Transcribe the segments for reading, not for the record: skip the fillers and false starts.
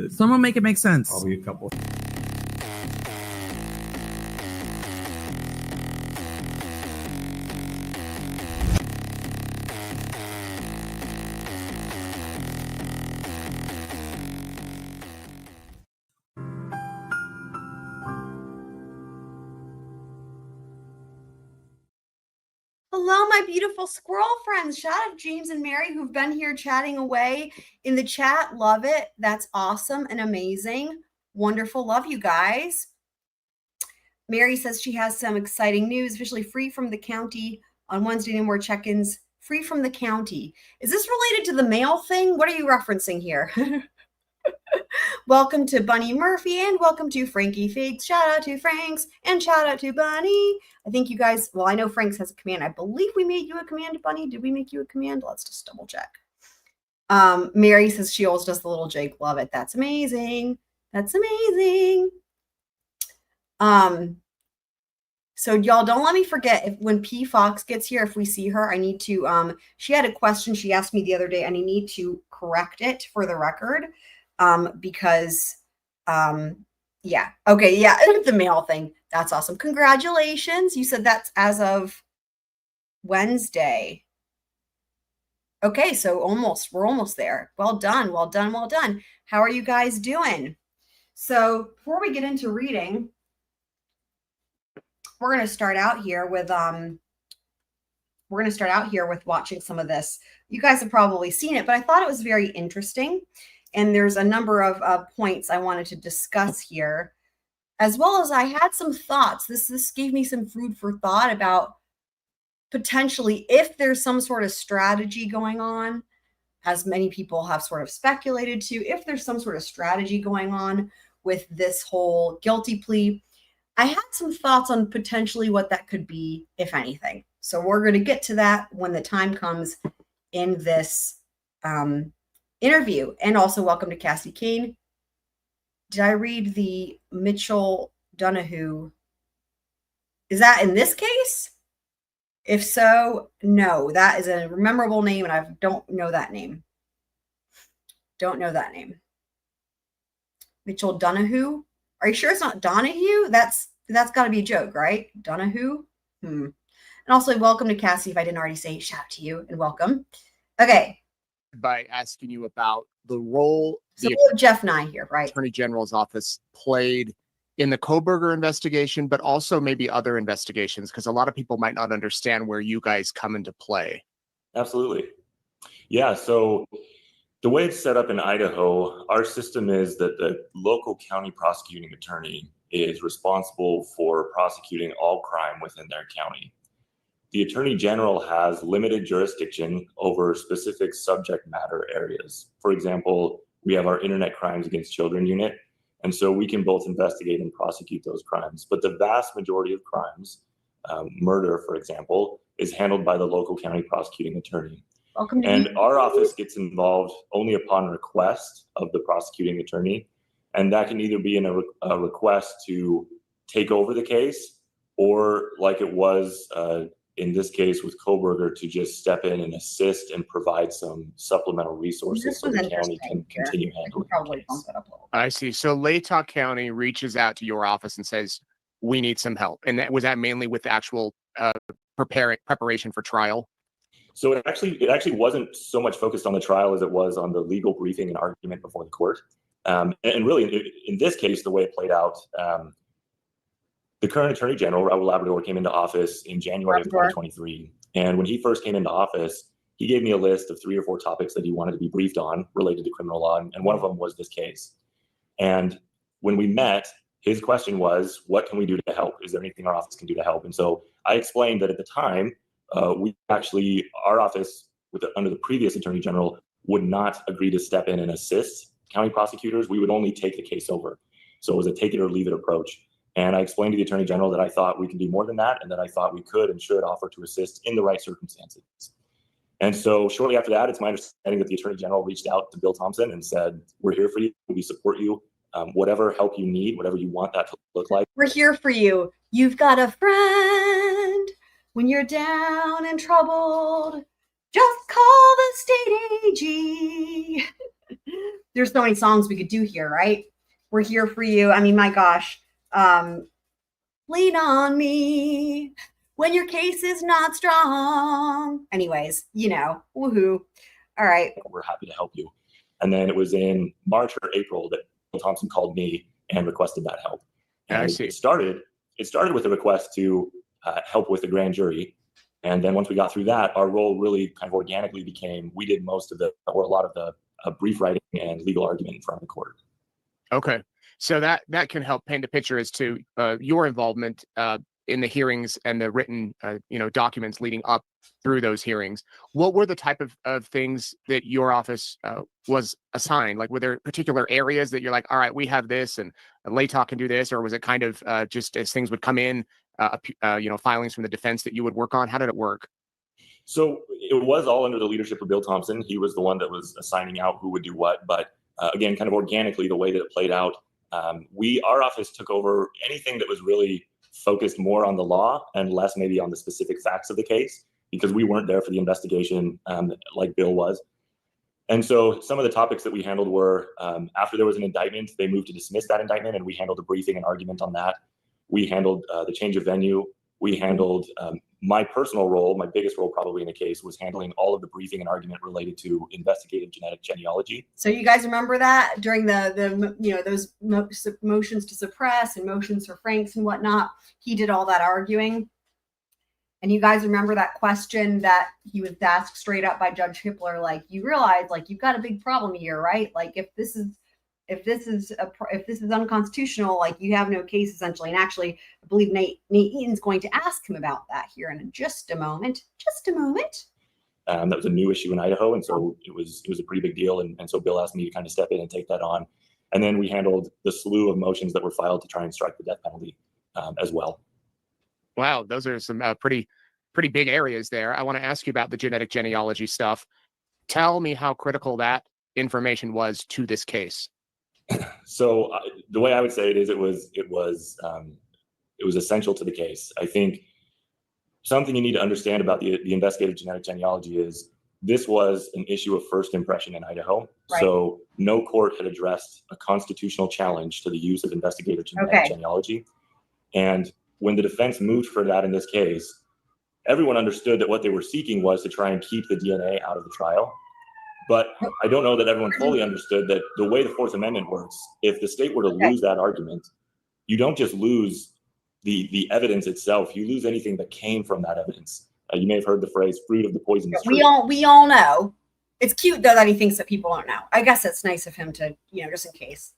Someone make it make sense. Probably a couple. Hello, my beautiful squirrel friends. Shout out to James and Mary who've been here chatting away in the chat. Love it. That's awesome and amazing. Wonderful. Love you guys. Mary says she has some exciting news. Officially free from the county on Wednesday. No more check-ins. Free from the county. Is this related to the mail thing? What are you referencing here? Welcome to Bunny Murphy and welcome to Frankie Figs. Shout out to Franks and shout out to Bunny. I think you guys, well, I know Franks has a command. I believe we made you a command, Bunny. Did we make you a command? Let's just double check. Mary says she always does the little Jake. Love it. That's amazing. That's amazing. So y'all don't let me forget if when P Fox gets here, if we see her, I need to, she had a question she asked me the other day and I need to correct it for the record. Because, yeah. Okay. Yeah. The mail thing. That's awesome. Congratulations. You said that's as of Wednesday. Okay. So we're almost there. Well done. Well done. Well done. How are you guys doing? So before we get into reading, we're going to start out here with, watching some of this. You guys have probably seen it, but I thought it was very interesting. And there's a number of points I wanted to discuss here, as well as I had some thoughts. This gave me some food for thought about potentially if there's some sort of strategy going on, as many people have sort of speculated to, if there's some sort of strategy going on with this whole guilty plea. I had some thoughts on potentially what that could be, if anything. So we're going to get to that when the time comes in this interview. And also welcome to Cassie Kane. Did I read the Mitchell Donahue? Is that in this case? If so, no, that is a memorable name and I don't know that name. Don't know that name. Mitchell Donahue. Are you sure it's not Donahue? That's got to be a joke, right? Donahue. And also welcome to Cassie. If I didn't already say, shout out to you and welcome. Okay. By asking you about the role so we have Jeff Nye here, right? Attorney General's office played in the Kohberger investigation, but also maybe other investigations, because a lot of people might not understand where you guys come into play. Absolutely. Yeah, so the way it's set up in Idaho, our system is that the local county prosecuting attorney is responsible for prosecuting all crime within their county. The Attorney General has limited jurisdiction over specific subject matter areas. For example, we have our Internet Crimes Against Children unit, and so we can both investigate and prosecute those crimes. But the vast majority of crimes, murder, for example, is handled by the local county prosecuting attorney. And our office gets involved only upon request of the prosecuting attorney, and that can either be in a request to take over the case, or like it was in this case with Kohberger, to just step in and assist and provide some supplemental resources so the county can continue handling the case. I see. So Latah County reaches out to your office and says, we need some help. And was that mainly with the actual preparation for trial? So it actually wasn't so much focused on the trial as it was on the legal briefing and argument before the court. And really, in this case, the way it played out, the current Attorney General, Raul Labrador, came into office in January of 2023. And when he first came into office, he gave me a list of 3 or 4 topics that he wanted to be briefed on related to criminal law. And one of them was this case. And when we met, his question was, what can we do to help? Is there anything our office can do to help? And so I explained that at the time, our office, under the previous Attorney General, would not agree to step in and assist county prosecutors. We would only take the case over. So it was a take it or leave it approach. And I explained to the Attorney General that I thought we could do more than that, and that I thought we could and should offer to assist in the right circumstances. And so shortly after that, it's my understanding that the Attorney General reached out to Bill Thompson and said, we're here for you, we support you, whatever help you need, whatever you want that to look like. We're here for you. You've got a friend when you're down and troubled. Just call the state AG. there's so many songs we could do here, right? We're here for you. I mean, my gosh. Lean on me when your case is not strong. Anyways, woohoo. All right. We're happy to help you. And then it was in March or April that Bill Thompson called me and requested that help. And I see. It started with a request to help with the grand jury. And then once we got through that, our role really kind of organically became, we did most of a lot of the brief writing and legal argument in front of the court. Okay. So that can help paint a picture as to your involvement in the hearings and the written, documents leading up through those hearings. What were the type of things that your office was assigned? Like, were there particular areas that you're like, all right, we have this and LATOC can do this, or was it kind of just as things would come in, filings from the defense that you would work on? How did it work? So it was all under the leadership of Bill Thompson. He was the one that was assigning out who would do what. But again, kind of organically, the way that it played out, our office took over anything that was really focused more on the law and less maybe on the specific facts of the case, because we weren't there for the investigation like Bill was. And so some of the topics that we handled were, after there was an indictment, they moved to dismiss that indictment, and we handled a briefing and argument on that. We handled the change of venue. We handled my personal role, my biggest role probably in the case, was handling all of the briefing and argument related to investigative genetic genealogy. So you guys remember that during those motions to suppress and motions for Franks and whatnot, he did all that arguing. And you guys remember that question that he was asked straight up by Judge Hippler, like, you realize, like, you've got a big problem here, right? Like, if this is unconstitutional, like, you have no case essentially. And actually, I believe Nate Eaton's going to ask him about that here in just a moment. That was a new issue in Idaho, and so it was a pretty big deal. And so Bill asked me to kind of step in and take that on. And then we handled the slew of motions that were filed to try and strike the death penalty as well. Wow, those are some pretty big areas there. I want to ask you about the genetic genealogy stuff. Tell me how critical that information was to this case. So the way I would say it is, it was essential to the case. I think something you need to understand about the investigative genetic genealogy is this was an issue of first impression in Idaho. Right. So no court had addressed a constitutional challenge to the use of investigative genetic genealogy. And when the defense moved for that in this case, everyone understood that what they were seeking was to try and keep the DNA out of the trial. But I don't know that everyone fully understood that the way the Fourth Amendment works, if the state were to lose that argument, you don't just lose the evidence itself, you lose anything that came from that evidence. You may have heard the phrase fruit of the poisonous tree. We all know. It's cute, though, that he thinks that people don't know. I guess it's nice of him to, just in case.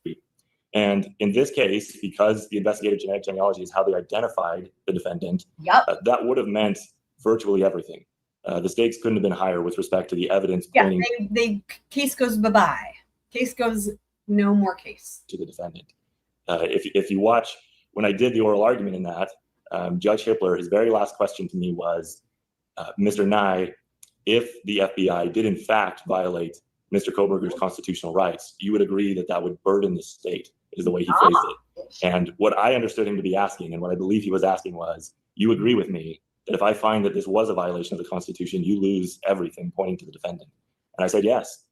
And in this case, because the investigative genetic genealogy is how they identified the defendant, that would have meant virtually everything. The stakes couldn't have been higher with respect to the evidence. Yeah, the case goes bye-bye. Case goes no more case. To the defendant. If you watch, when I did the oral argument in that, Judge Hippler, his very last question to me was, Mr. Nye, if the FBI did in fact violate Mr. Kohberger's constitutional rights, you would agree that that would burden the state, is the way he phrased it. And what I understood him to be asking, and what I believe he was asking was, you agree with me that if I find that this was a violation of the Constitution, you lose everything, pointing to the defendant. And I said yes.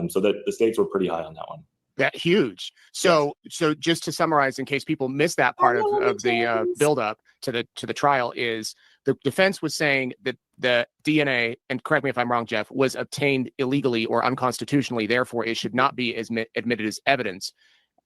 So that the stakes were pretty high on that one. That huge. So just to summarize, in case people missed that part of the buildup to the trial, is the defense was saying that the DNA, and correct me if I'm wrong, Jeff, was obtained illegally or unconstitutionally. Therefore, it should not be admitted as evidence.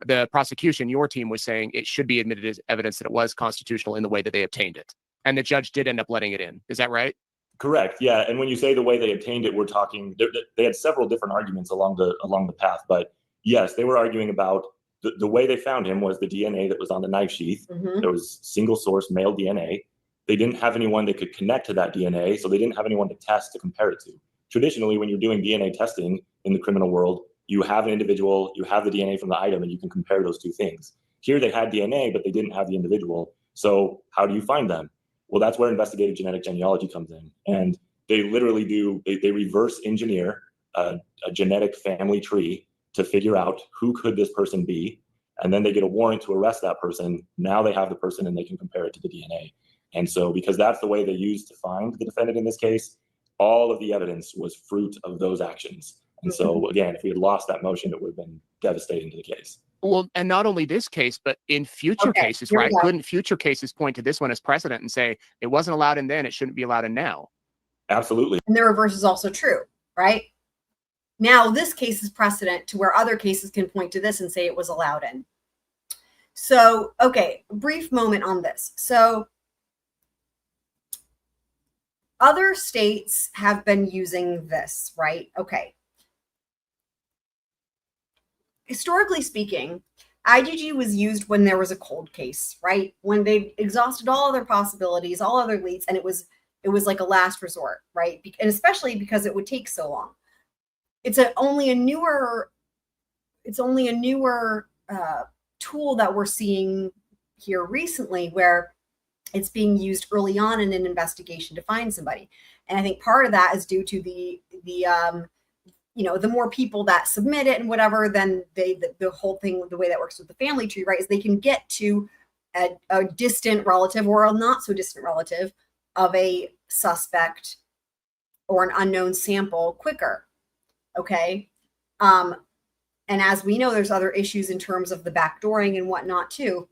The prosecution, your team, was saying it should be admitted as evidence that it was constitutional in the way that they obtained it. And the judge did end up letting it in. Is that right? Correct. Yeah. And when you say the way they obtained it, we're talking, they had several different arguments along the path. But yes, they were arguing about the way they found him was the DNA that was on the knife sheath. Mm-hmm. There was single source male DNA. They didn't have anyone that could connect to that DNA, so they didn't have anyone to test to compare it to. Traditionally, when you're doing DNA testing in the criminal world, you have an individual, you have the DNA from the item, and you can compare those two things. Here they had DNA, but they didn't have the individual. So how do you find them? Well, that's where investigative genetic genealogy comes in. And they literally they reverse engineer a genetic family tree to figure out who could this person be. And then they get a warrant to arrest that person. Now they have the person and they can compare it to the DNA. And so because that's the way they used to find the defendant in this case, all of the evidence was fruit of those actions. And so again, if we had lost that motion, it would have been devastating to the case. Well, and not only this case, but in future cases, here we right? go. Couldn't future cases point to this one as precedent and say it wasn't allowed in then, it shouldn't be allowed in now? Absolutely. And the reverse is also true, right? Now, this case is precedent to where other cases can point to this and say it was allowed in. So, okay, brief moment on this. So, other states have been using this, right? Okay. Historically speaking, IgG was used when there was a cold case, right? When they exhausted all other possibilities, all other leads, and it was like a last resort, right? And especially because it would take so long. It's only a newer tool that we're seeing here recently, where it's being used early on in an investigation to find somebody. And I think part of that is due to the more people that submit it and whatever, then the whole thing, the way that works with the family tree, right, is they can get to a distant relative or a not so distant relative of a suspect or an unknown sample quicker. Okay. And as we know, there's other issues in terms of the backdooring and whatnot too.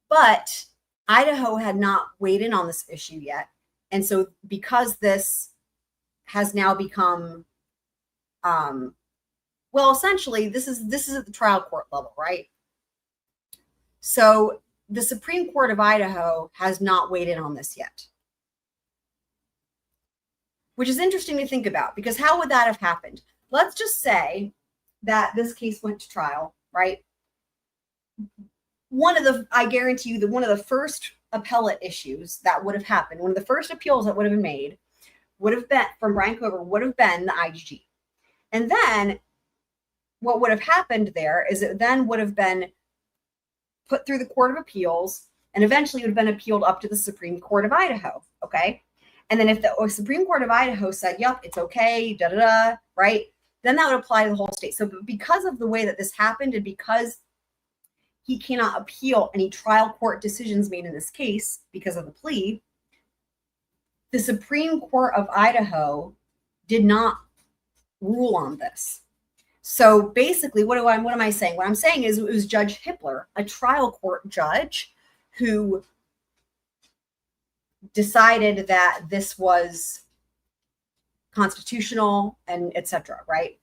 But Idaho had not weighed in on this issue yet. And so because this has now become, well, essentially this is at the trial court level, right? So the Supreme Court of Idaho has not weighed in on this yet, which is interesting to think about, because how would that have happened? Let's just say that this case went to trial, right? I guarantee you that one of the first appellate issues that would have happened, one of the first appeals that would have been made would have been from Bryan Kohberger, would have been the IgG. And then what would have happened there is it then would have been put through the Court of Appeals and eventually would have been appealed up to the Supreme Court of Idaho. Okay. And then if the Supreme Court of Idaho said, yep, it's okay, right? Then that would apply to the whole state. So because of the way that this happened, and because he cannot appeal any trial court decisions made in this case because of the plea, the Supreme Court of Idaho did not rule on this. So basically, what am I saying? What I'm saying is it was Judge Hippler, a trial court judge, who decided that this was constitutional and etc., right?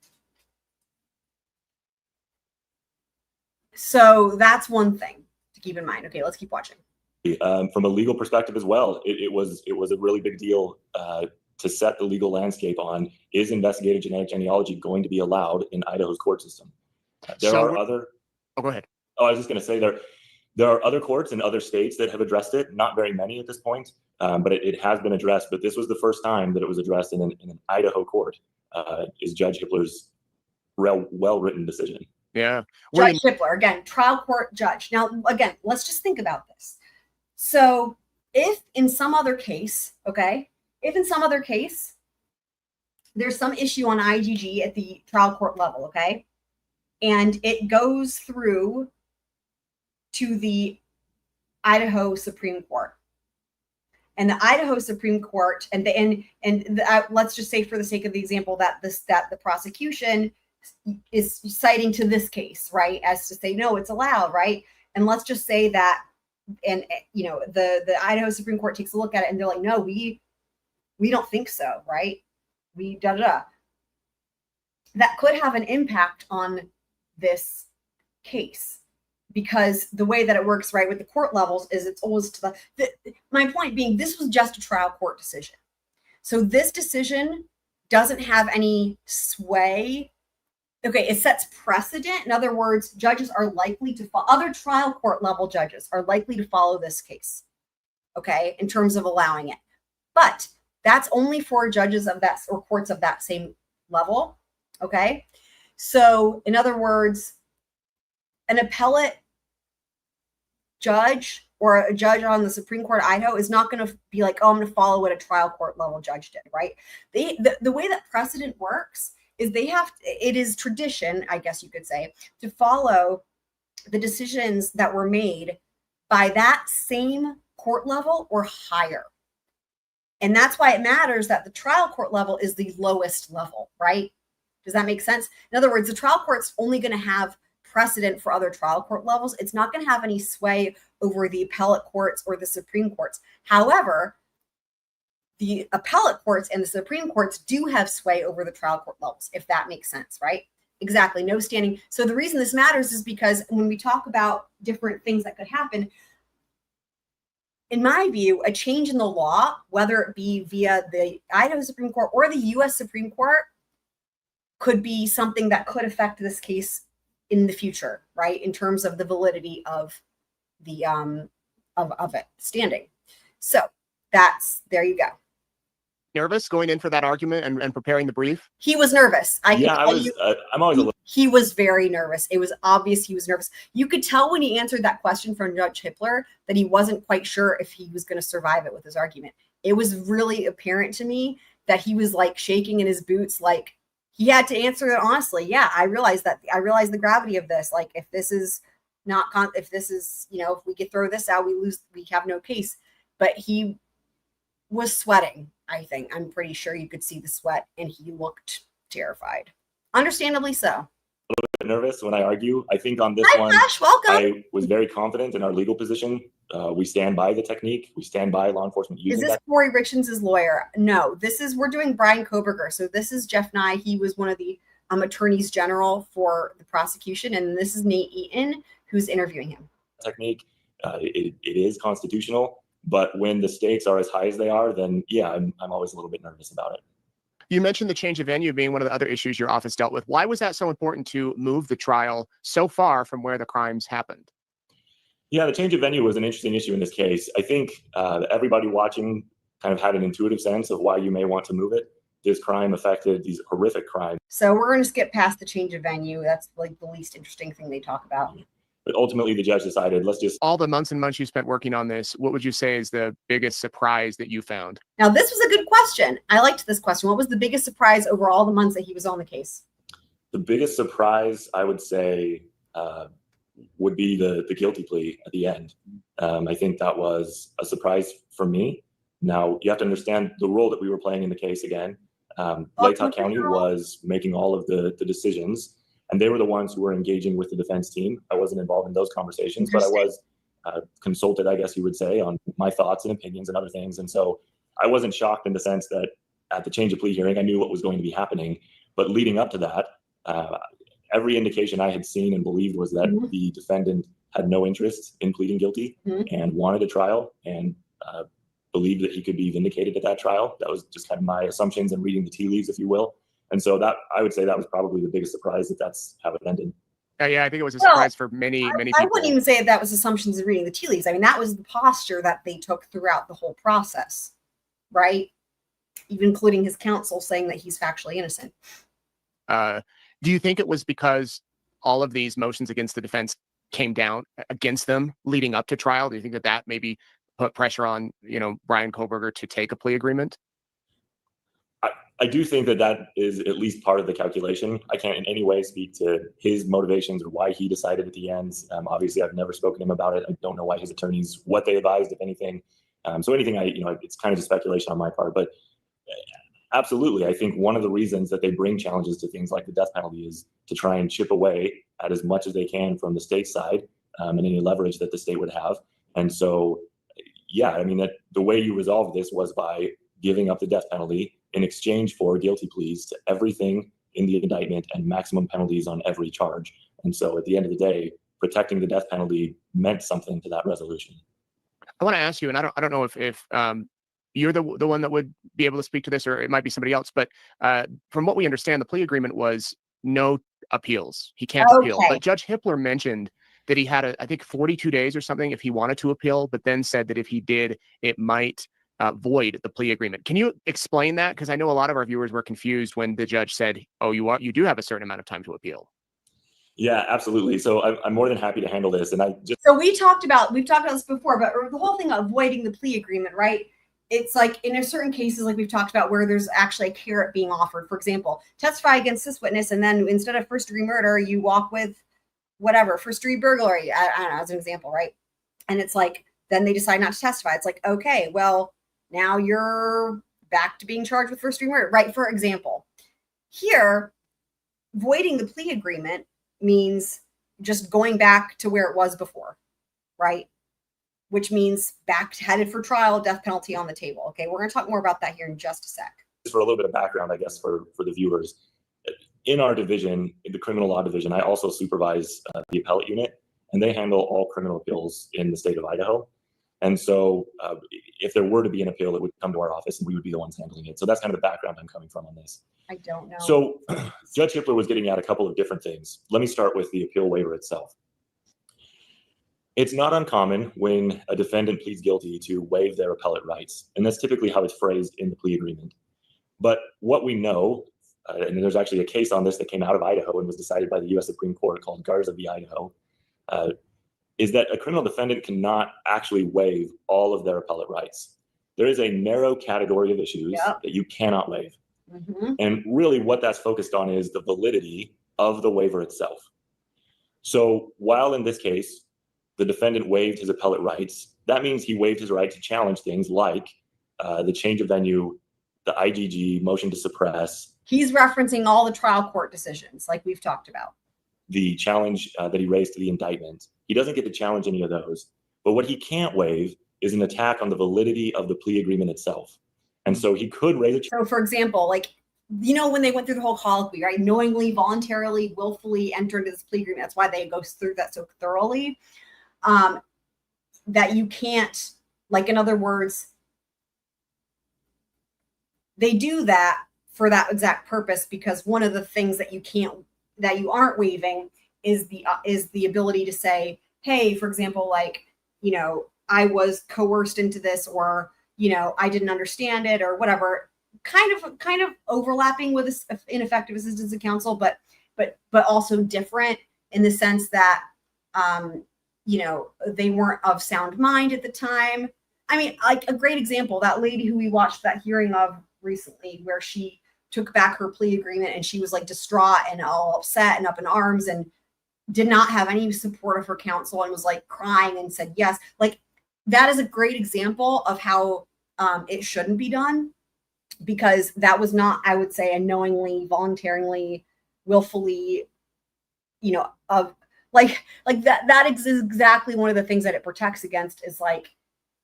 So that's one thing to keep in mind. Okay, let's keep watching. From a legal perspective as well, it was a really big deal to set the legal landscape on, is investigative genetic genealogy going to be allowed in Idaho's court system? Oh, go ahead. Oh, I was just going to say there are other courts in other states that have addressed it. Not very many at this point, but it has been addressed. But this was the first time that it was addressed in an Idaho court. Is Judge Hippler's well-written decision. Yeah. Judge Hippler, again, trial court judge. Now, again, let's just think about this. So if in some other case, there's some issue on IgG at the trial court level, okay, and it goes through to the Idaho Supreme Court, and the Idaho Supreme Court, let's just say, for the sake of the example, that the prosecution is citing to this case, right, as to say, no, it's allowed, right? And let's just say that, and the Idaho Supreme Court takes a look at it and they're like, no, we don't think so, right? That could have an impact on this case, because the way that it works, right, with the court levels is it's always to my point being, this was just a trial court decision. So this decision doesn't have any sway. Okay, it sets precedent. In other words, judges are likely to follow, other trial court level judges are likely to follow this case, okay, in terms of allowing it. But that's only for judges of that, or courts of that same level, okay? So in other words, an appellate judge or a judge on the Supreme Court of Idaho is not going to be like, oh, I'm going to follow what a trial court level judge did, right? The way that precedent works is it is tradition, I guess you could say, to follow the decisions that were made by that same court level or higher. And that's why it matters that the trial court level is the lowest level, right? Does that make sense? In other words, the trial court's only going to have precedent for other trial court levels. It's not going to have any sway over the appellate courts or the Supreme Courts. However, the appellate courts and the Supreme Courts do have sway over the trial court levels, if that makes sense, right? Exactly. No standing. So the reason this matters is because when we talk about different things that could happen, in my view, a change in the law, whether it be via the Idaho Supreme Court or the U.S. Supreme Court, could be something that could affect this case in the future, right? In terms of the validity of the of it standing. So there you go. Nervous going in for that argument and preparing the brief? He was nervous. I'm always a little. He was very nervous. It was obvious he was nervous. You could tell when he answered that question from Judge Hippler that he wasn't quite sure if he was going to survive it with his argument. It was really apparent to me that he was like shaking in his boots, like he had to answer it honestly. Yeah, I realized that. I realized the gravity of this. Like, if this is not, if this is, if we could throw this out, we have no case. But he was sweating. I think I'm pretty sure you could see the sweat, and he looked terrified. Understandably so. A little bit nervous when I argue. I think on this one, Josh, welcome. I was very confident in our legal position. We stand by the technique. We stand by law enforcement using Is this Corey Richards' lawyer? No, we're doing Bryan Kohberger. So this is Jeff Nye. He was one of the attorneys general for the prosecution. And this is Nate Eaton, who's interviewing him. Technique. It is constitutional. But when the stakes are as high as they are, then yeah, I'm always a little bit nervous about it. You mentioned the change of venue being one of the other issues your office dealt with. Why was that so important to move the trial so far from where the crimes happened? Yeah, the change of venue was an interesting issue in this case. I think everybody watching kind of had an intuitive sense of why you may want to move it. This crime affected these horrific crimes. So we're going to skip past the change of venue. That's like the least interesting thing they talk about. But ultimately, the judge decided, let's just... All the months and months you spent working on this, what would you say is the biggest surprise that you found? Now, this was a good question. I liked this question. What was the biggest surprise over all the months that he was on the case? The biggest surprise, I would say, would be the guilty plea at the end. I think that was a surprise for me. Now, you have to understand the role that we were playing in the case again. Lake County was making all of the decisions. And they were the ones who were engaging with the defense team. I wasn't involved in those conversations, but I was consulted, I guess you would say, on my thoughts and opinions and other things. And so I wasn't shocked in the sense that at the change of plea hearing, I knew what was going to be happening. But leading up to that, every indication I had seen and believed was that the defendant had no interest in pleading guilty and wanted a trial and believed that he could be vindicated at that trial. That was just kind of my assumptions and reading the tea leaves, if you will. And so that, I would say, that was probably the biggest surprise that's how it ended. Yeah, I think it was a surprise for many people. I wouldn't even say that was assumptions of reading the tea leaves. I mean, that was the posture that they took throughout the whole process, right? Even including his counsel saying that he's factually innocent. Do you think it was because all of these motions against the defense came down against them leading up to trial? Do you think that maybe put pressure on, Bryan Kohberger to take a plea agreement? I do think that is at least part of the calculation. I can't in any way speak to his motivations or why he decided at the end. Obviously, I've never spoken to him about it. I don't know why his attorneys, what they advised, if anything. So anything, it's kind of just speculation on my part. But absolutely, I think one of the reasons that they bring challenges to things like the death penalty is to try and chip away at as much as they can from the state side and any leverage that the state would have. And so, yeah, I mean, that the way you resolve this was by giving up the death penalty in exchange for guilty pleas to everything in the indictment and maximum penalties on every charge. And so at the end of the day, protecting the death penalty meant something to that resolution. I want to ask you, and I don't know if you're the one that would be able to speak to this, or it might be somebody else, but from what we understand, the plea agreement was no appeals. He can't appeal. But Judge Hippler mentioned that he had, I think, 42 days or something if he wanted to appeal, but then said that if he did, it might void the plea agreement. Can you explain that? Because I know a lot of our viewers were confused when the judge said, "Oh, you do have a certain amount of time to appeal." Yeah, absolutely. So I'm more than happy to handle this. And we've talked about this before, but the whole thing of avoiding the plea agreement, right? It's like in certain cases, like we've talked about, where there's actually a carrot being offered. For example, testify against this witness, and then instead of first-degree murder, you walk with whatever, first-degree burglary. I don't know, as an example, right? And it's like, then they decide not to testify. It's like, okay, well, now you're back to being charged with first-degree murder, right? For example, here, voiding the plea agreement means just going back to where it was before, right? Which means headed for trial, death penalty on the table. Okay, we're going to talk more about that here in just a sec. Just for a little bit of background, I guess, for the viewers, in our division, in the criminal law division, I also supervise the appellate unit, and they handle all criminal appeals in the state of Idaho. And so if there were to be an appeal, it would come to our office and we would be the ones handling it. So that's kind of the background I'm coming from on this. I don't know. So Judge Hippler was getting at a couple of different things. Let me start with the appeal waiver itself. It's not uncommon when a defendant pleads guilty to waive their appellate rights. And that's typically how it's phrased in the plea agreement. But what we know, and there's actually a case on this that came out of Idaho and was decided by the U.S. Supreme Court called Garza v. Idaho, is that a criminal defendant cannot actually waive all of their appellate rights. There is a narrow category of issues that you cannot waive. And really what that's focused on is the validity of the waiver itself. So while in this case, the defendant waived his appellate rights, that means he waived his right to challenge things like the change of venue, the IGG, motion to suppress. He's referencing all the trial court decisions like we've talked about. The challenge that he raised to the indictment. He doesn't get to challenge any of those. But what he can't waive is an attack on the validity of the plea agreement itself. And so he could raise a So for example, like, you know, when they went through the whole colloquy, right? Knowingly, voluntarily, willfully enter into this plea agreement. That's why they go through that so thoroughly. That you can't, like, in other words, they do that for that exact purpose, because one of the things that you aren't waiving is the ability to say, hey, for example, like, you know, I was coerced into this, or, you know, I didn't understand it, or whatever, kind of overlapping with ineffective assistance of counsel, but also different in the sense that, you know, they weren't of sound mind at the time. I mean, like a great example, that lady who we watched that hearing of recently, where she took back her plea agreement and she was like distraught and all upset and up in arms and did not have any support of her counsel and was like crying and said yes. Like, that is a great example of how it shouldn't be done, because that was not, I would say, a knowingly, voluntarily, willfully, you know, of like that is exactly one of the things that it protects against, is like,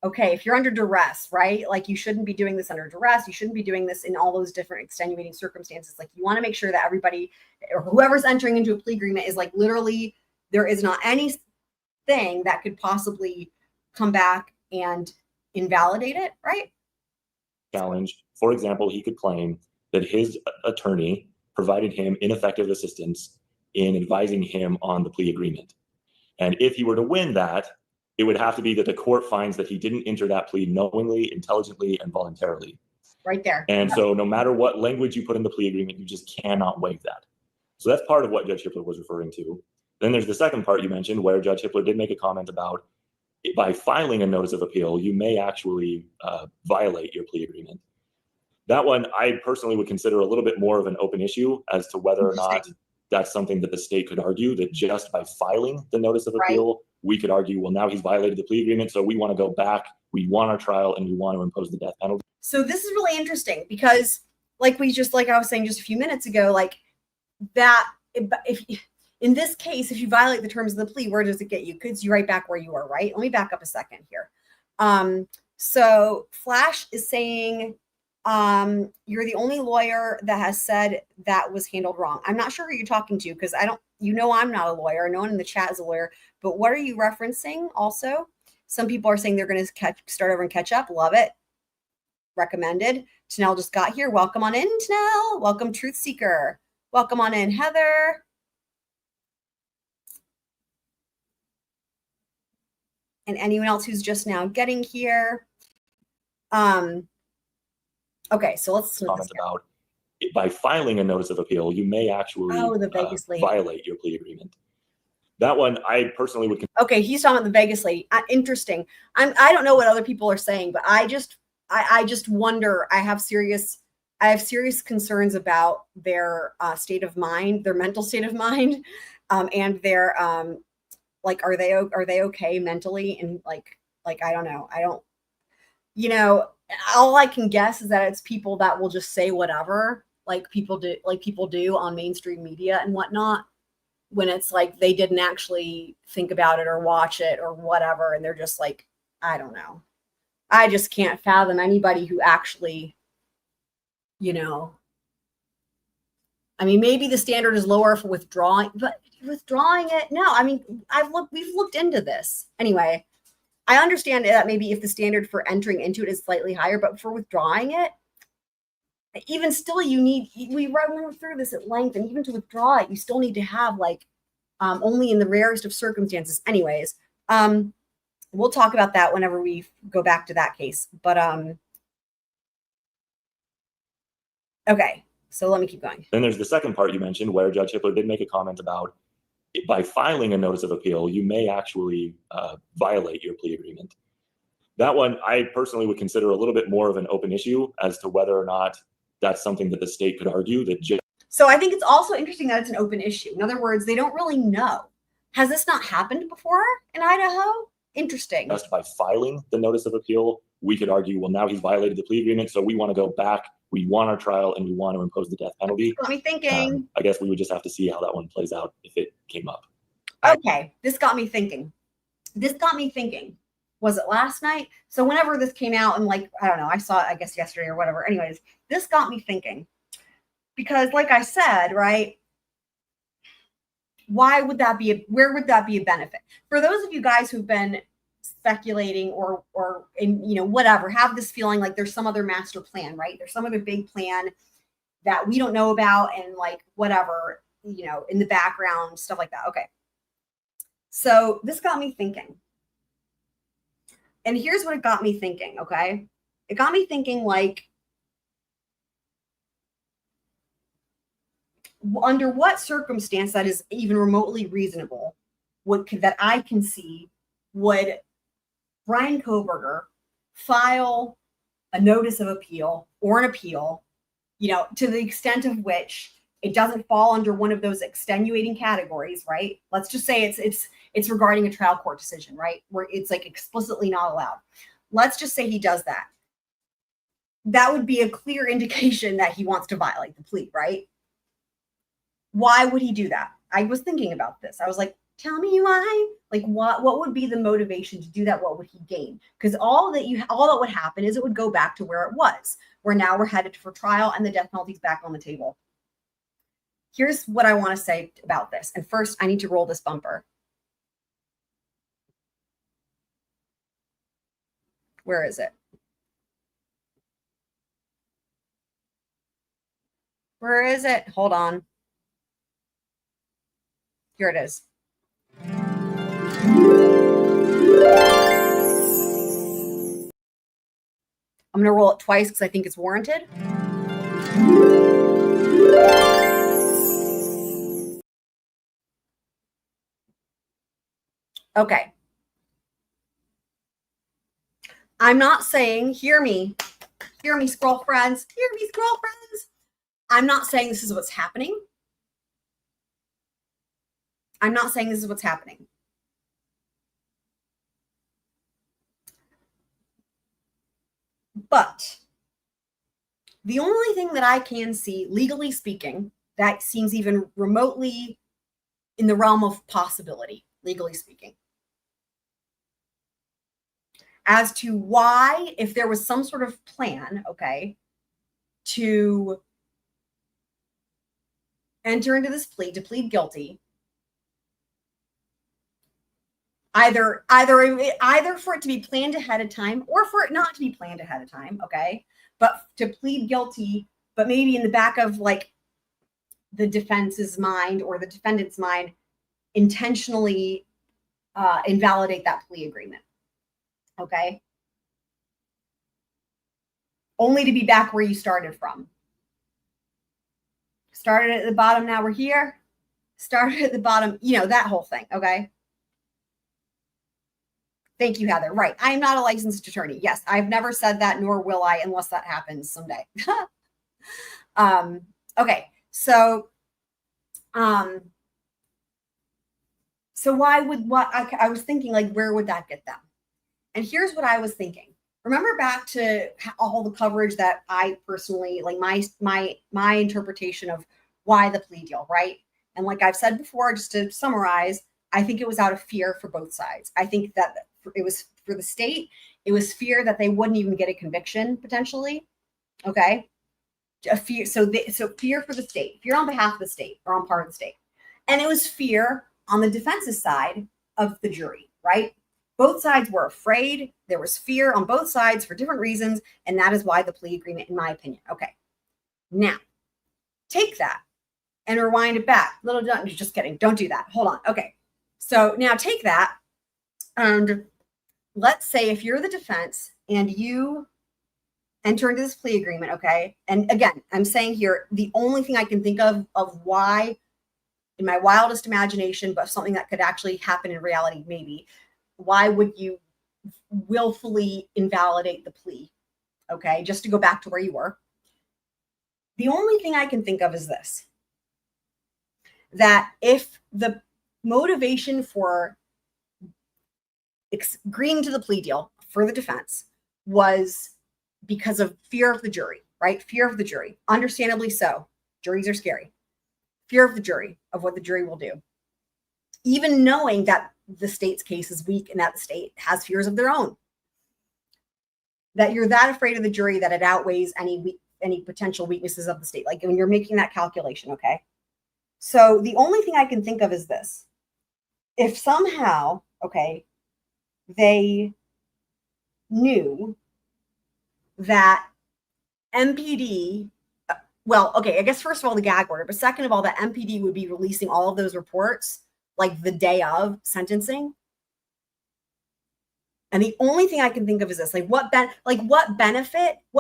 okay, if you're under duress, right? Like, you shouldn't be doing this under duress. You shouldn't be doing this in all those different extenuating circumstances. Like, you want to make sure that everybody or whoever's entering into a plea agreement is like, literally, there is not anything that could possibly come back and invalidate it, right? Challenge. For example, he could claim that his attorney provided him ineffective assistance in advising him on the plea agreement. And if he were to win that, it would have to be that the court finds that he didn't enter that plea knowingly, intelligently, and voluntarily. Right there. And so no matter what language you put in the plea agreement, you just cannot waive that. So that's part of what Judge Hippler was referring to. Then there's the second part you mentioned, where Judge Hippler did make a comment about, by filing a notice of appeal, you may actually violate your plea agreement. That one, I personally would consider a little bit more of an open issue as to whether or not that's something that the state could argue, that just by filing the notice of appeal, we could argue, well, now he's violated the plea agreement, so we want to go back, we want our trial, and we want to impose the death penalty. So this is really interesting, because like I was saying just a few minutes ago, like that, if in this case, if you violate the terms of the plea, where does it get you? It gets you right back where you were, right? Let me back up a second here. So Flash is saying, you're the only lawyer that has said that was handled wrong. I'm not sure who you're talking to, because I'm not a lawyer. No one in the chat is a lawyer. But what are you referencing also? Some people are saying they're going to start over and catch up. Love it. Recommended. Tanel just got here. Welcome on in, Tanel. Welcome, Truth Seeker. Welcome on in, Heather. And anyone else who's just now getting here. Okay, so let's comment about by filing a notice of appeal, you may actually violate your plea agreement. That one, I personally would. Okay, he's talking about the Vegas lady. Interesting. I don't know what other people are saying, but I just wonder. I have serious concerns about their state of mind, their mental state of mind, and their like, are they okay mentally? And like I don't know. You know, all I can guess is that it's people that will just say whatever like people do on mainstream media and whatnot, when it's like they didn't actually think about it or watch it or whatever, and they're just like, I don't know. I just can't fathom anybody who actually, you know, I mean, maybe the standard is lower for withdrawing, but withdrawing it, no. I mean, we've looked into this. Anyway, I understand that maybe if the standard for entering into it is slightly higher, but for withdrawing it, even still, we went through this at length, and even to withdraw it, you still need to have like only in the rarest of circumstances. Anyways, we'll talk about that whenever we go back to that case. But okay, so let me keep going. Then there's the second part you mentioned where Judge Hippler did make a comment about by filing a notice of appeal, you may actually violate your plea agreement. That one, I personally would consider a little bit more of an open issue as to whether or not that's something that the state could argue that. So I think it's also interesting that it's an open issue. In other words, they don't really know. Has this not happened before in Idaho? Interesting. Just by filing the notice of appeal, we could argue, well, now he's violated the plea agreement, so we want to go back. We want our trial, and we want to impose the death penalty. Got me thinking. I guess we would just have to see how that one plays out if it came up. Okay, this got me thinking. Was it last night? So whenever this came out, and like, I don't know, I saw it, I guess, yesterday or whatever. Anyways, this got me thinking. Because like I said, right, where would that be a benefit? For those of you guys who've been speculating or in, you know, whatever, have this feeling like there's some other master plan, right? There's some other big plan that we don't know about, and like whatever, you know, in the background, stuff like that. Okay. So this got me thinking. And here's what it got me thinking, okay? It got me thinking, like, under what circumstance that is even remotely reasonable that I can see would Bryan Kohberger file a notice of appeal or an appeal, you know, to the extent of which it doesn't fall under one of those extenuating categories, right? Let's just say it's regarding a trial court decision, right? Where it's like explicitly not allowed. Let's just say he does that. That would be a clear indication that he wants to violate the plea, right? Why would he do that? I was thinking about this. I was like, tell me why. Like, what would be the motivation to do that? What would he gain? Because all that would happen is it would go back to where it was, where now we're headed for trial and the death penalty is back on the table. Here's what I want to say about this. And first, I need to roll this bumper. Where is it? Where is it? Hold on. Here it is. I'm going to roll it twice because I think it's warranted. Okay. I'm not saying, hear me, scroll friends, I'm not saying this is what's happening. But the only thing that I can see, legally speaking, that seems even remotely in the realm of possibility, legally speaking, as to why, if there was some sort of plan, okay, to enter into this plea, to plead guilty, either for it to be planned ahead of time or for it not to be planned ahead of time, okay, but to plead guilty, but maybe in the back of like the defense's mind or the defendant's mind, intentionally invalidate that plea agreement, okay, only to be back where you started from. Started at the bottom, now we're here. Started at the bottom, you know, that whole thing, okay? Thank you, Heather. Right. I am not a licensed attorney. Yes, I've never said that, nor will I, unless that happens someday. Okay. So why would I was thinking, like, where would that get them? And here's what I was thinking. remember back to all the coverage that I personally, like my interpretation of why the plea deal, right? And like I've said before, just to summarize, I think it was out of fear for both sides. I think that it was for the state. It was fear that they wouldn't even get a conviction potentially. Okay. A fear. So fear for the state, fear on behalf of the state or on part of the state. And it was fear on the defense's side of the jury, right? Both sides were afraid. There was fear on both sides for different reasons. And that is why the plea agreement, in my opinion. Okay. Now, take that and rewind it back. Just kidding. Don't do that. Hold on. Okay. So now take that. And let's say if you're the defense and you enter into this plea agreement, okay? And again, I'm saying here, the only thing I can think of why, in my wildest imagination, but something that could actually happen in reality, maybe, why would you willfully invalidate the plea? Okay, just to go back to where you were. The only thing I can think of is this, that if the motivation for agreeing to the plea deal for the defense was because of fear of the jury, right? Fear of the jury, understandably so. Juries are scary. Fear of the jury, of what the jury will do. Even knowing that the state's case is weak and that the state has fears of their own. That you're that afraid of the jury that it outweighs any potential weaknesses of the state. Like when you're making that calculation, okay? So the only thing I can think of is this. If somehow, okay, they knew that MPD, well, okay, I guess first of all, the gag order, but second of all, that MPD would be releasing all of those reports like the day of sentencing. And the only thing I can think of is this, what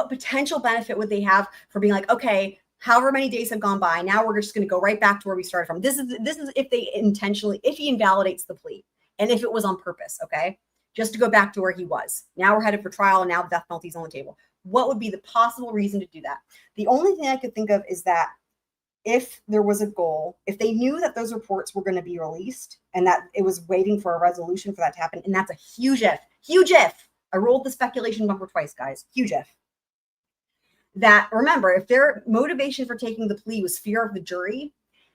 potential benefit would they have for being like, okay, however many days have gone by, now we're just going to go right back to where we started from. This is if they intentionally, if he invalidates the plea and if it was on purpose, okay, just to go back to where he was. Now we're headed for trial and now the death penalty is on the table. What would be the possible reason to do that? The only thing I could think of is that if there was a goal, if they knew that those reports were going to be released and that it was waiting for a resolution for that to happen, and that's a huge if. I rolled the speculation bumper twice, guys. Huge if. That, remember, if their motivation for taking the plea was fear of the jury,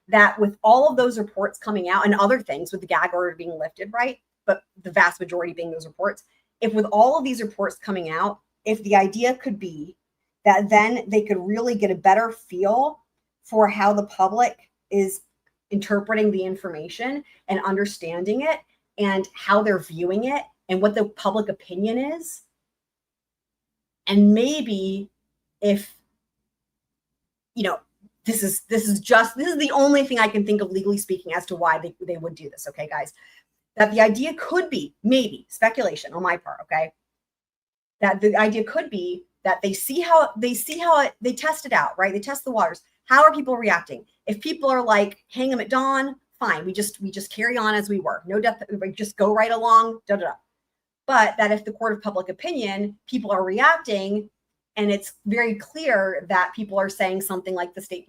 that with all of those reports coming out and other things with the gag order being lifted, right? But the vast majority being those reports, if with all of these reports coming out, if the idea could be that then they could really get a better feel for how the public is interpreting the information and understanding it and how they're viewing it and what the public opinion is. And maybe if, this is the only thing I can think of legally speaking as to why they would do this. Okay, guys, that the idea could be, maybe speculation on my part. Okay. That the idea could be that they test it out, right? They test the waters. How are people reacting? If people are like, hang them at dawn, fine. We just carry on as we were. No death, we just go right along, But that if the court of public opinion, people are reacting and it's very clear that people are saying something like the state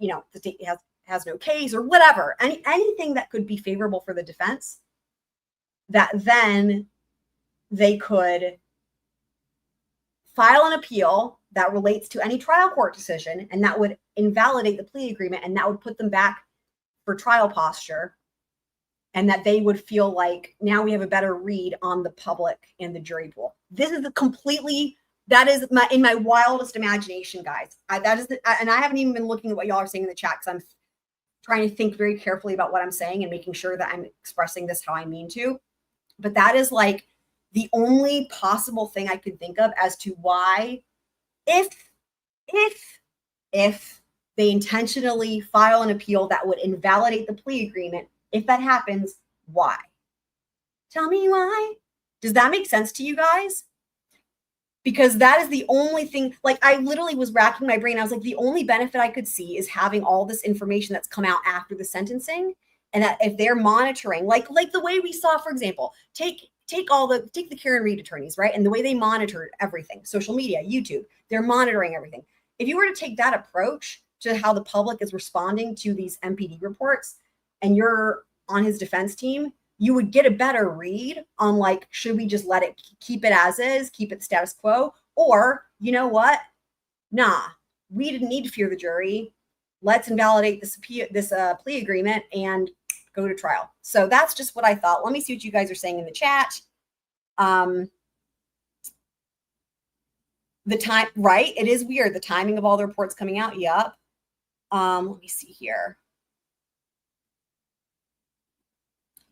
has no case or whatever, anything that could be favorable for the defense, that then they could file an appeal that relates to any trial court decision, and that would invalidate the plea agreement, and that would put them back for trial posture, and that they would feel like now we have a better read on the public and the jury pool. This is in my wildest imagination, guys. And I haven't even been looking at what y'all are saying in the chat because I'm trying to think very carefully about what I'm saying and making sure that I'm expressing this how I mean to. But that is like the only possible thing I could think of as to why, if they intentionally file an appeal that would invalidate the plea agreement, if that happens, why? Tell me why. Does that make sense to you guys? Because that is the only thing, I literally was racking my brain. I was like, the only benefit I could see is having all this information that's come out after the sentencing. And that if they're monitoring, like the way we saw, for example, take the Karen Reed attorneys, right? And the way they monitored everything, social media, YouTube, they're monitoring everything. If you were to take that approach to how the public is responding to these MPD reports and you're on his defense team, you would get a better read on should we just let it, keep it as is, keep it status quo, Or, you know what? Nah, we didn't need to fear the jury. Let's invalidate this plea agreement and go to trial. So that's just what I thought. Let me see what you guys are saying in the chat. The time, right? It is weird. The timing of all the reports coming out. Yep. Let me see here.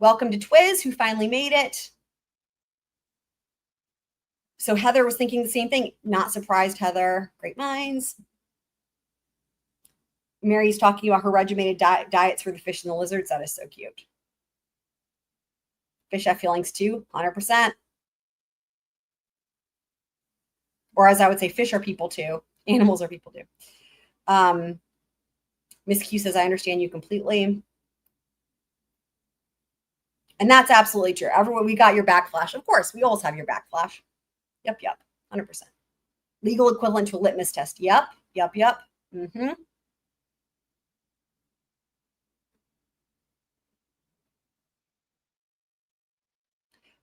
Welcome to Twiz, who finally made it. So Heather was thinking the same thing. Not surprised, Heather. Great minds. Mary's talking about her regimented diets for the fish and the lizards. That is so cute. Fish have feelings too, 100%. Or as I would say, fish are people too. Animals are people too. Miss Q says, I understand you completely. And that's absolutely true. Everyone, we got your backflash. Of course, we always have your backflash. Yep, 100%. Legal equivalent to a litmus test. Yep. Mm-hmm.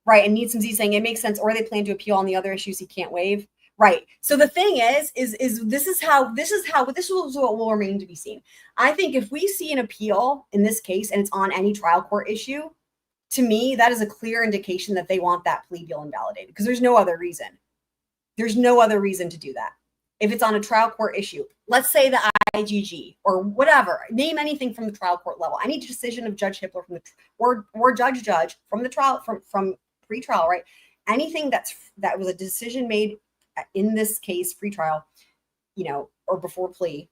Right, and Needs Some Z saying it makes sense, or they plan to appeal on the other issues he can't waive. Right. So the thing is this is what will remain to be seen. I think if we see an appeal in this case and it's on any trial court issue, to me, that is a clear indication that they want that plea deal invalidated because there's no other reason. There's no other reason to do that. If it's on a trial court issue, let's say the IGG or whatever, name anything from the trial court level. Any decision of Judge Hippler from the or Judge from the trial from pre-trial, right? Anything that was a decision made in this case, pre-trial, or before plea.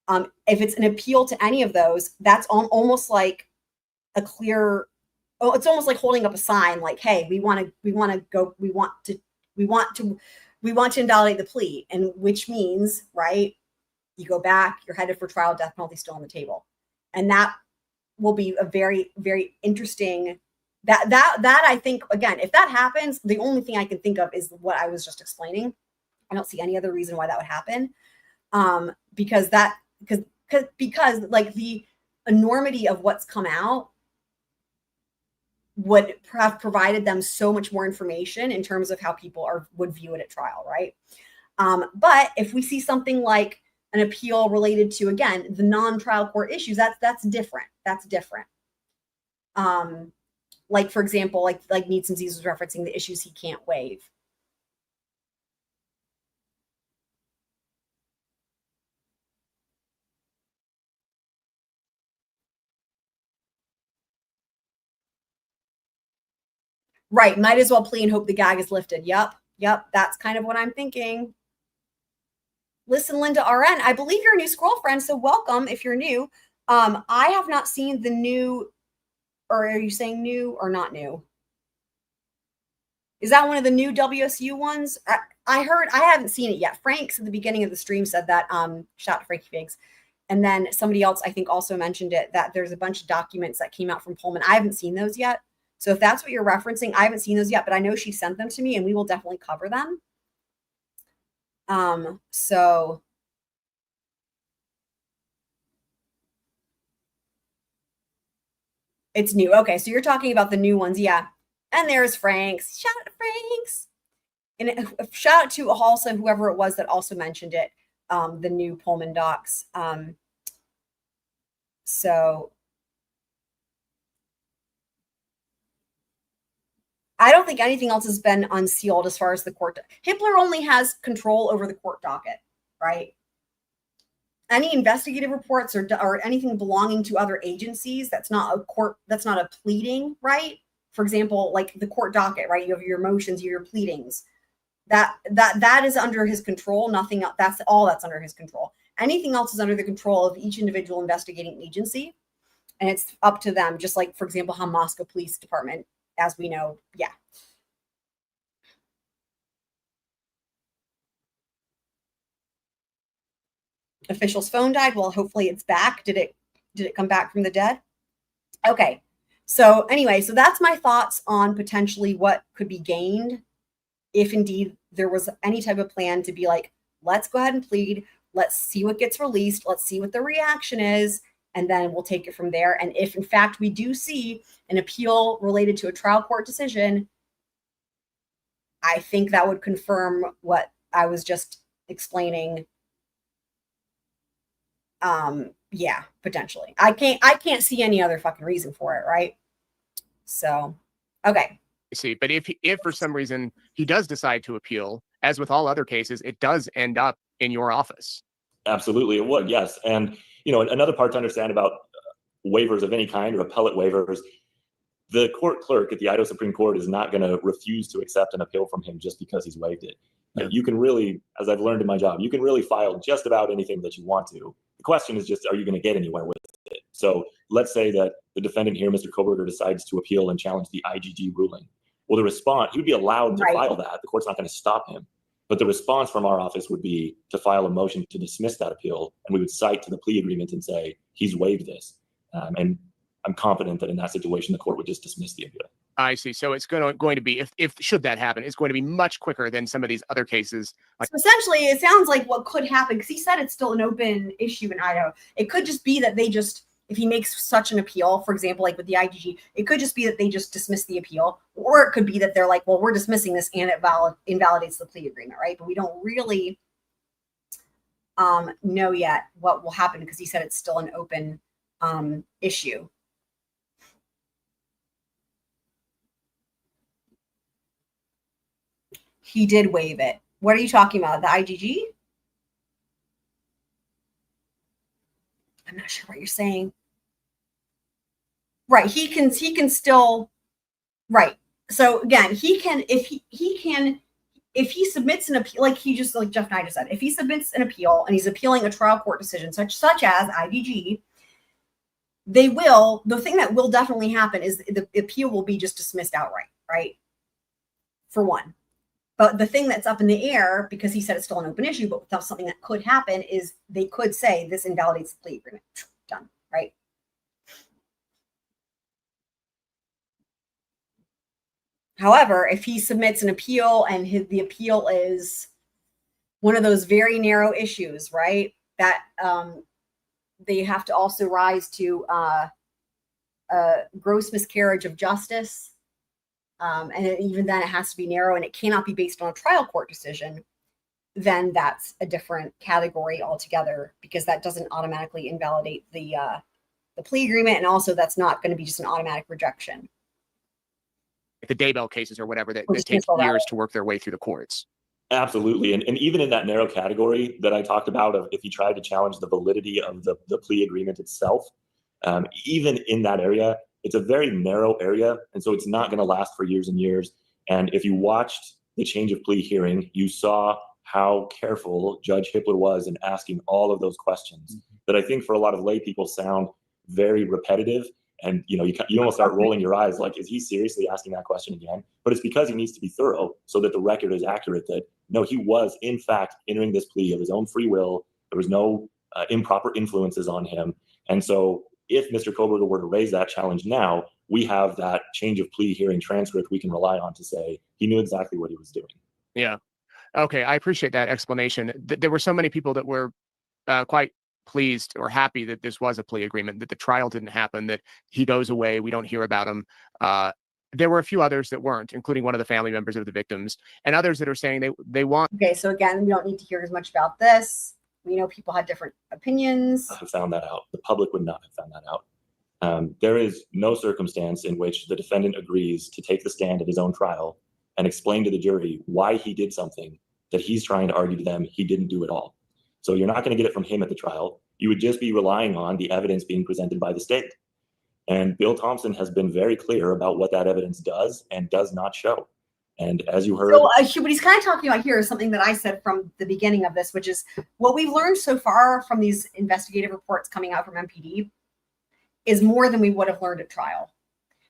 If it's an appeal to any of those, that's almost like a clear. Oh, it's almost like holding up a sign, like, "Hey, we want to invalidate the plea," and which means, right? You go back, you're headed for trial, death penalty still on the table, and that will be a very, very interesting. That I think, again, if that happens, the only thing I can think of is what I was just explaining. I don't see any other reason why that would happen. Because like the enormity of what's come out would have provided them so much more information in terms of how people would view it at trial, right? But if we see something like an appeal related to, again, the non-trial court issues, that's different. That's different. Like, for example, like Needs Some Z's was referencing the issues he can't waive. Right. Might as well plea and hope the gag is lifted. Yep. That's kind of what I'm thinking. Listen, Linda RN, I believe you're a new scroll friend, so welcome if you're new. I have not seen the new, or are you saying new or not new? Is that one of the new WSU ones? I haven't seen it yet. Franks at the beginning of the stream said that, shout out to Frankie Figs. And then somebody else, I think, also mentioned it, that there's a bunch of documents that came out from Pullman. I haven't seen those yet. So if that's what you're referencing, I haven't seen those yet, but I know she sent them to me and we will definitely cover them. So it's new. Okay, so you're talking about the new ones, yeah. And there's Frank's. Shout out to Frank's. And shout out to also whoever it was that also mentioned it, the new Pullman docs. So I don't think anything else has been unsealed as far as the court. Hippler only has control over the court docket, right? Any investigative reports or anything belonging to other agencies, that's not a court, that's not a pleading, right? For example, like the court docket, right? You have your motions, your pleadings. That is under his control. Nothing else. That's all that's under his control. Anything else is under the control of each individual investigating agency, and it's up to them. Just like, for example, how Moscow Police Department, as we know, yeah. Official's phone died. Well, hopefully it's back. Did it come back from the dead? Okay. So anyway, so that's my thoughts on potentially what could be gained if indeed there was any type of plan to be like, let's go ahead and plead. Let's see what gets released. Let's see what the reaction is. And then we'll take it from there. And if in fact we do see an appeal related to a trial court decision, I think that would confirm what I was just explaining. Yeah, potentially. I can't see any other fucking reason for it, right? So, okay. See, but if for some reason he does decide to appeal, as with all other cases, it does end up in your office. Absolutely, it would. Yes, and another part to understand about waivers of any kind or appellate waivers, the court clerk at the Idaho Supreme Court is not going to refuse to accept an appeal from him just because he's waived it. Yeah. You can really, as I've learned in my job, you can really file just about anything that you want to. The question is just, are you going to get anywhere with it? So let's say that the defendant here, Mr. Kohberger, decides to appeal and challenge the IGG ruling. Well, the response, he would be allowed to file that. The court's not going to stop him. But the response from our office would be to file a motion to dismiss that appeal, and we would cite to the plea agreement and say, he's waived this. And I'm confident that in that situation, the court would just dismiss the appeal. I see. So it's going to be, if should that happen, it's going to be much quicker than some of these other cases. So essentially, it sounds like what could happen, because he said it's still an open issue in Idaho. It could just be that they just, if he makes such an appeal, for example, like with the IGG, it could just be that they just dismiss the appeal, or it could be that they're like, well, we're dismissing this and it invalidates the plea agreement, right? But we don't really know yet what will happen, because he said it's still an open issue. He did waive it. What are you talking about? The IGG? I'm not sure what you're saying. Right. He can still, right. So again, he can, if he submits an appeal, like Jeff and I just said, if he submits an appeal and he's appealing a trial court decision, such as IGG, the thing that will definitely happen is the appeal will be just dismissed outright, right? For one. But the thing that's up in the air, because he said it's still an open issue, but without something that could happen, is they could say this invalidates the plea agreement. Done, right? However, if he submits an appeal and the appeal is one of those very narrow issues, right, that they have to also rise to gross miscarriage of justice, and even then it has to be narrow and it cannot be based on a trial court decision, then that's a different category altogether, because that doesn't automatically invalidate the plea agreement, and also that's not going to be just an automatic rejection. The Daybell cases or whatever that take years to work their way through the courts. Absolutely. And even in that narrow category that I talked about, of if he tried to challenge the validity of the plea agreement itself, even in that area, it's a very narrow area. And so it's not going to last for years and years. And if you watched the change of plea hearing, you saw how careful Judge Hippler was in asking all of those questions that I think for a lot of lay people sound very repetitive. And you almost start rolling your eyes like, is he seriously asking that question again? But it's because he needs to be thorough so that the record is accurate, that no, he was in fact entering this plea of his own free will. There was no improper influences on him. And so if Mr. Kohberger were to raise that challenge now, we have that change of plea hearing transcript we can rely on to say he knew exactly what he was doing. Yeah. Okay. I appreciate that explanation. There were so many people that were quite pleased or happy that this was a plea agreement, that the trial didn't happen, that he goes away, we don't hear about him. There were a few others that weren't, including one of the family members of the victims, and others that are saying they want. Okay, so again, we don't need to hear as much about this. We know people had different opinions. I found that out. The public would not have found that out. There is no circumstance in which the defendant agrees to take the stand at his own trial and explain to the jury why he did something that he's trying to argue to them he didn't do at all. So you're not going to get it from him at the trial. You would just be relying on the evidence being presented by the state. And Bill Thompson has been very clear about what that evidence does and does not show. And as you heard, so what he's kind of talking about here is something that I said from the beginning of this, which is what we've learned so far from these investigative reports coming out from MPD is more than we would have learned at trial.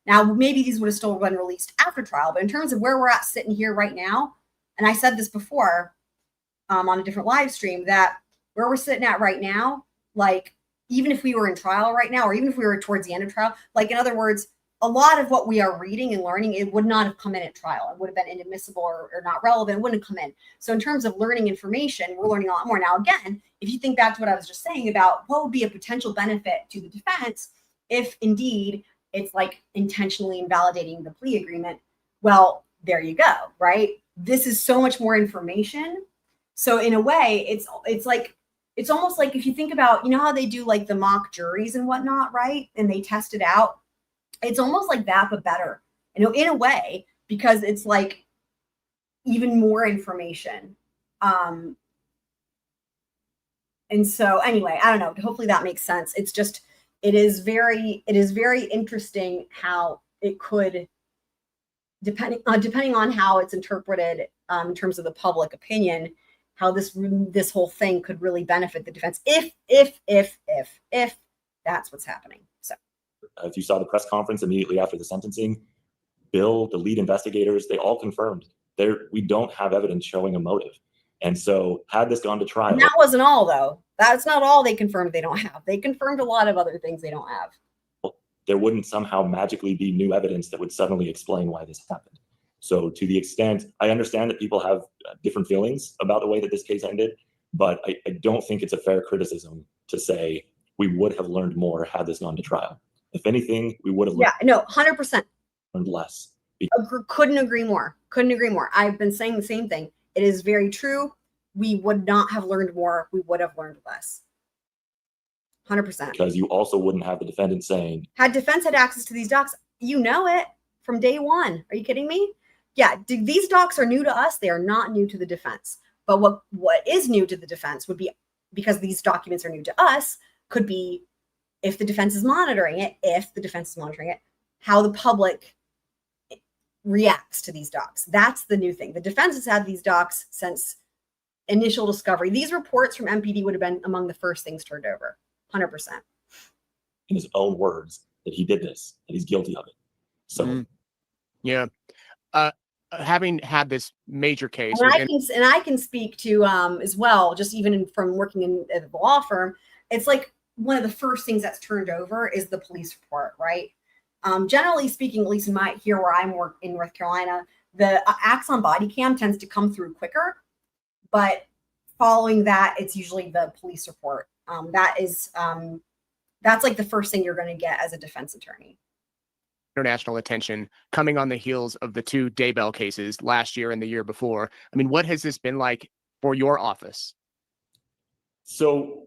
Now, maybe these would have still been released after trial, but in terms of where we're at sitting here right now, and I said this before on a different live stream, that where we're sitting at right now, like even if we were in trial right now, or even if we were towards the end of trial, like in other words, a lot of what we are reading and learning, it would not have come in at trial. It would have been inadmissible or not relevant. It wouldn't have come in. So in terms of learning information, we're learning a lot more. Now, again, if you think back to what I was just saying about what would be a potential benefit to the defense, if indeed it's like intentionally invalidating the plea agreement, well, there you go, right? This is so much more information So in a way, it's almost like if you think about, you know how they do like the mock juries and whatnot, right? And they test it out. It's almost like that, but better, in a way, because it's like even more information. And so anyway, I don't know. Hopefully that makes sense. It's just, it is very interesting how it could, depending on how it's interpreted in terms of the public opinion, how this whole thing could really benefit the defense if that's what's happening. So if you saw the press conference immediately after the sentencing, Bill, the lead investigators, they all confirmed we don't have evidence showing a motive. And so had this gone to trial. And that wasn't all, though. That's not all they confirmed they don't have. They confirmed a lot of other things they don't have. There wouldn't somehow magically be new evidence that would suddenly explain why this happened. So to the extent, I understand that people have different feelings about the way that this case ended, but I don't think it's a fair criticism to say we would have learned more had this gone to trial. If anything, we would have learned 100%. Learned less. Couldn't agree more. I've been saying the same thing. It is very true. We would not have learned more. We would have learned less. 100%. Because you also wouldn't have the defendant saying, had defense had access to these docs, it from day one. Are you kidding me? Yeah, these docs are new to us. They are not new to the defense. But what is new to the defense would be, because these documents are new to us, could be if the defense is monitoring it, how the public reacts to these docs. That's the new thing. The defense has had these docs since initial discovery. These reports from MPD would have been among the first things turned over. 100%. In his own words, that he did this, that he's guilty of it. So, yeah. Having had this major case, and I can speak to as well, just even from working at the law firm, it's like one of the first things that's turned over is the police report, right? Generally speaking, at least here where I'm in North Carolina, the Axon body cam tends to come through quicker, but following that, it's usually the police report. That's like the first thing you're going to get as a defense attorney. International attention coming on the heels of the two Daybell cases last year and the year before. I mean, what has this been like for your office? So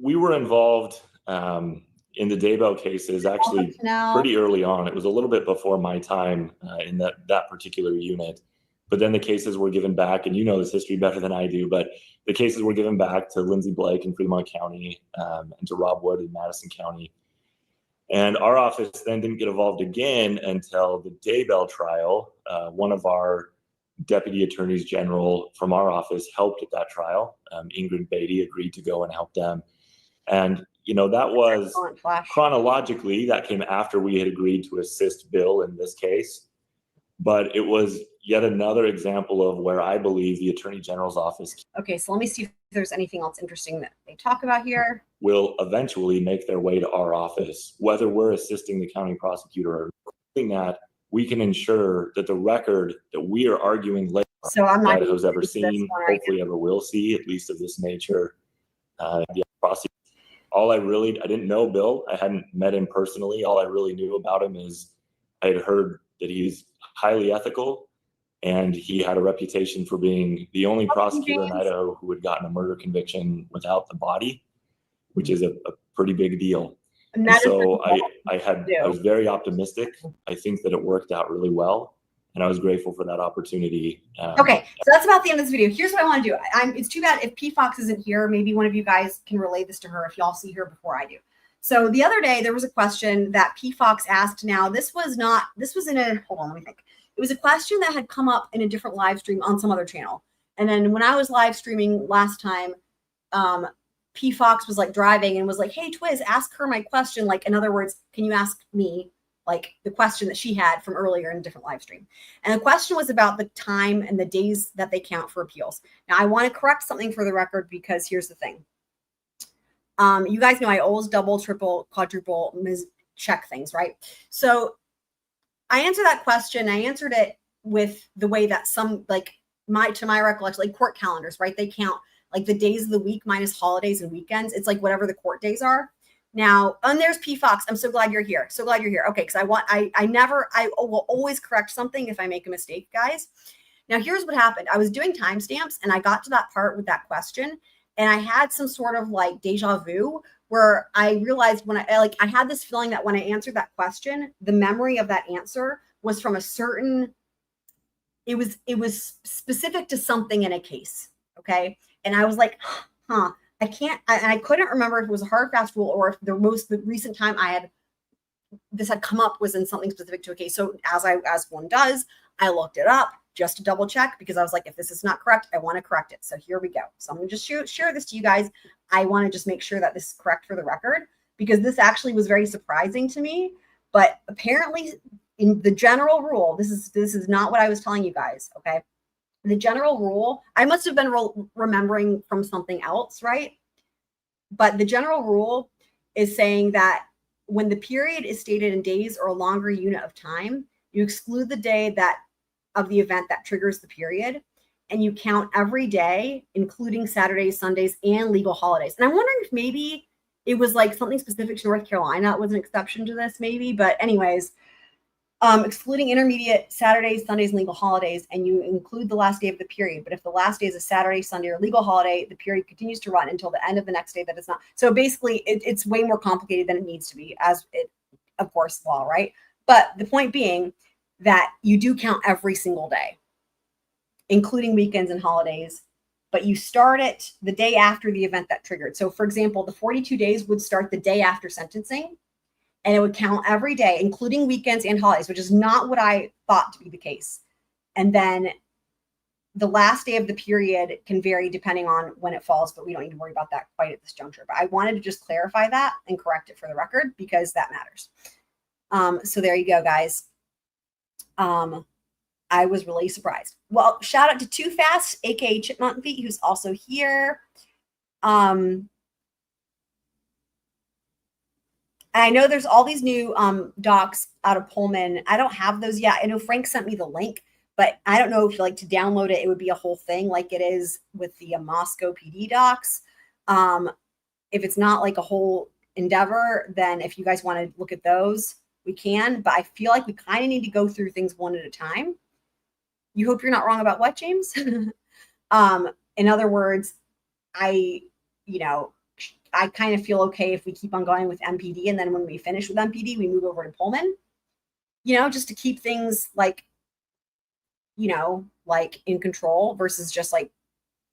we were involved in the Daybell cases actually pretty early on. It was a little bit before my time in that particular unit. But then the cases were given back, and you know this history better than I do, but the cases were given back to Lindsay Blake in Fremont County and to Rob Wood in Madison County. And our office then didn't get involved again until the Daybell trial. One of our deputy attorneys general from our office helped at that trial. Ingrid Beatty agreed to go and help them. And, that was chronologically, that came after we had agreed to assist Bill in this case. But it was yet another example of where I believe the Attorney General's office. Okay, so let me see if there's anything else interesting that they talk about here. Will eventually make their way to our office, whether we're assisting the county prosecutor or doing that, we can ensure that the record that we are arguing later, so I'm not Idaho's ever seen, hopefully ever will see, at least of this nature. I didn't know Bill. I hadn't met him personally. All I really knew about him is I had heard that he's highly ethical, and he had a reputation for being the only prosecutor in Idaho who had gotten a murder conviction without the body, which is a pretty big deal. And so I was very optimistic. I think that it worked out really well, and I was grateful for that opportunity. Okay, so that's about the end of this video. Here's what I want to do. It's too bad if P. Fox isn't here. Maybe one of you guys can relay this to her if y'all see her before I do. So the other day, there was a question that P. Fox asked. Now, this was in a, hold on, let me think. It was a question that had come up in a different live stream on some other channel. And then when I was live streaming last time, P. Fox was like driving and was like, hey, Twiz, ask her my question. Like, in other words, can you ask me like the question that she had from earlier in a different live stream? And the question was about the time and the days that they count for appeals. Now, I want to correct something for the record, because here's the thing. You guys know I always double, triple, quadruple check things, right? So I answered that question. I answered it with the way that some, like to my recollection, like court calendars, right? They count like the days of the week minus holidays and weekends. It's like whatever the court days are. Now, and there's P. Fox. I'm so glad you're here. So glad you're here. Okay, because I will always correct something if I make a mistake, guys. Now, here's what happened. I was doing timestamps and I got to that part with that question, and I had some sort of like deja vu where I realized when I had this feeling that when I answered that question, the memory of that answer was from a certain, it was specific to something in a case. Okay. And I was like, huh, I couldn't remember if it was a hard, fast rule or if the recent time this had come up was in something specific to a case. So as one does, I looked it up just to double check, because I was like, if this is not correct, I want to correct it. So here we go. So I'm going to just share this to you guys. I want to just make sure that this is correct for the record, because this actually was very surprising to me. But apparently in the general rule, this is not what I was telling you guys. Okay. The general rule, I must have been remembering from something else, right? But the general rule is saying that when the period is stated in days or a longer unit of time, you exclude the day of the event that triggers the period, and you count every day, including Saturdays, Sundays, and legal holidays. And I'm wondering if maybe it was like something specific to North Carolina. It was an exception to this, maybe. But anyways, excluding intermediate Saturdays, Sundays, and legal holidays, and you include the last day of the period. But if the last day is a Saturday, Sunday, or legal holiday, the period continues to run until the end of the next day that is not. So basically, it's way more complicated than it needs to be, as it, of course, law, right? But the point being that you do count every single day, including weekends and holidays, but you start it the day after the event that triggered. So for example, the 42 days would start the day after sentencing, and it would count every day, including weekends and holidays, which is not what I thought to be the case. And then the last day of the period can vary depending on when it falls, but we don't need to worry about that quite at this juncture. But I wanted to just clarify that and correct it for the record, because that matters. So there you go, guys. I was really surprised. Well, shout out to Too Fast, aka Chipmunk Feet, who's also here. I know there's all these new docs out of Pullman. I don't have those yet. I know Frank sent me the link, but I don't know if you like to download it. It would be a whole thing like it is with the Moscow PD docs. If it's not like a whole endeavor, then if you guys want to look at those, we can. But I feel like we kind of need to go through things one at a time. You hope you're not wrong about what, James? In other words, I kind of feel okay if we keep on going with MPD, and then when we finish with MPD, we move over to Pullman, just to keep things like in control versus just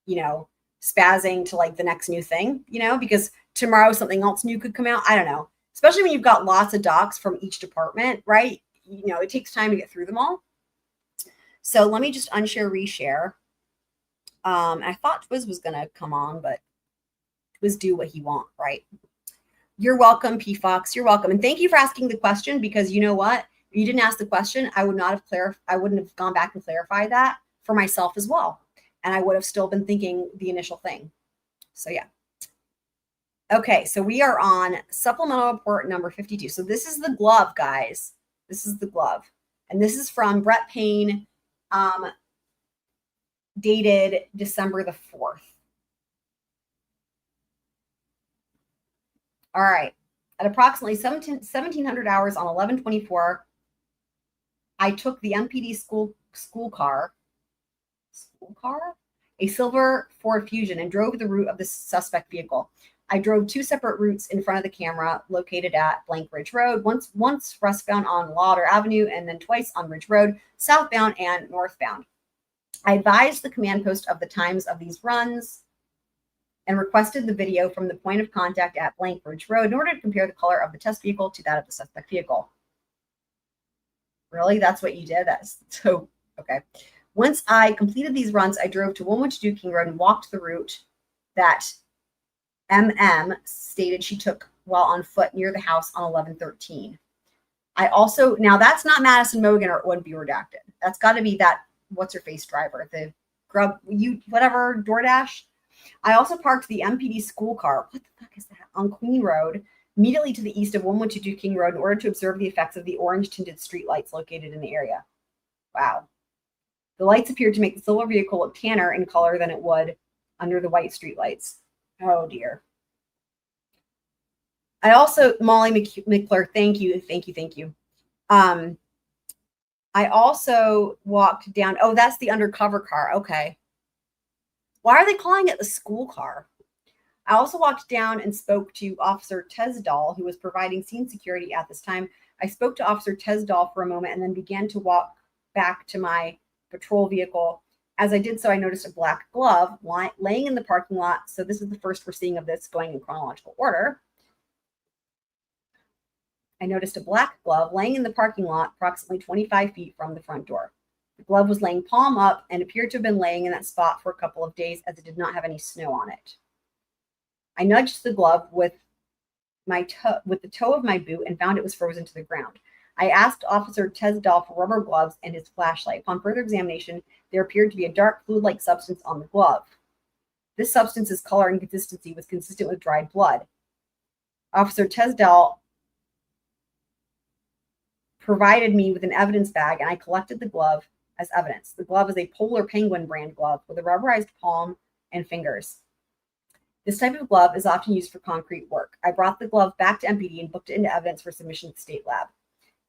spazzing to like the next new thing, because tomorrow something else new could come out. I don't know, especially when you've got lots of docs from each department, right? It takes time to get through them all. So let me just unshare, reshare. I thought Twiz was going to come on, but Twiz do what he want, right? You're welcome, P Fox. You're welcome. And thank you for asking the question, because you know what? If you didn't ask the question, I wouldn't have gone back and clarified that for myself as well. And I would have still been thinking the initial thing. So yeah. Okay, so we are on supplemental report number 52. So this is the glove, guys. This is the glove. And this is from Brett Payne, dated December the 4th. All right. At approximately 1700 hours on 11/24, I took the MPD school car, a silver Ford Fusion, and drove the route of the suspect vehicle. I drove two separate routes in front of the camera located at Blank Ridge Road, once westbound on Lauder Avenue, and then twice on Ridge Road, southbound and northbound. I advised the command post of the times of these runs and requested the video from the point of contact at Blank Ridge Road in order to compare the color of the test vehicle to that of the suspect vehicle. Really? That's what you did? That's so, okay. Once I completed these runs, I drove to 112 King Road and walked the route that MM stated she took while on foot near the house on 11/13. I also, now that's not Madison Mogan, or it wouldn't be redacted. That's got to be that what's her face driver, the Grub, whatever, DoorDash. I also parked the MPD school car. What the fuck is that? On Queen Road, immediately to the east of 1122 King Road, in order to observe the effects of the orange tinted street lights located in the area. Wow. The lights appeared to make the silver vehicle look tanner in color than it would under the white street lights. Oh dear. I also, Molly McClure, thank you. I also walked down. Oh, that's the undercover car. Okay. Why are they calling it the school car? I also walked down and spoke to Officer Tesdall, who was providing scene security at this time. I spoke to Officer Tesdall for a moment and then began to walk back to my patrol vehicle. As I did so, I noticed a black glove laying in the parking lot. So this is the first we're seeing of this going in chronological order. I noticed a black glove laying in the parking lot approximately 25 feet from the front door. The glove was laying palm up and appeared to have been laying in that spot for a couple of days as it did not have any snow on it. I nudged the glove with the toe of my boot and found it was frozen to the ground. I asked Officer Tesdall for rubber gloves and his flashlight. Upon further examination, there appeared to be a dark fluid-like substance on the glove. This substance's color and consistency was consistent with dried blood. Officer Tesdall provided me with an evidence bag, and I collected the glove as evidence. The glove is a Polar Penguin brand glove with a rubberized palm and fingers. This type of glove is often used for concrete work. I brought the glove back to MPD and booked it into evidence for submission to the state lab.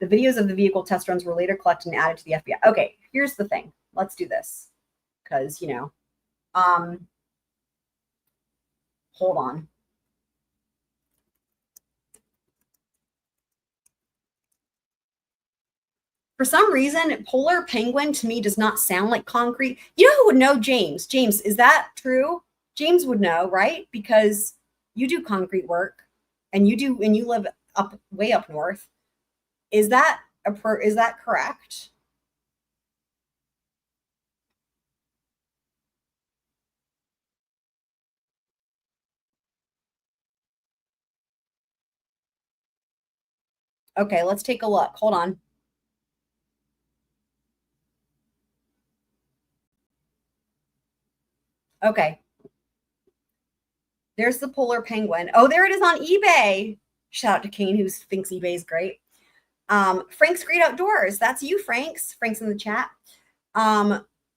The videos of the vehicle test runs were later collected and added to the FBI. Okay, here's the thing. Let's do this. Because, hold on. For some reason, Polar Penguin to me does not sound like concrete. You know who would know? James. James, is that true? James would know, right? Because you do concrete work and you live way up north. Is that correct? Okay, let's take a look. Hold on. Okay. There's the Polar Penguin. Oh, there it is on eBay. Shout out to Kane, who thinks eBay is great. Frank's Great Outdoors. That's you, Frank's. Frank's in the chat.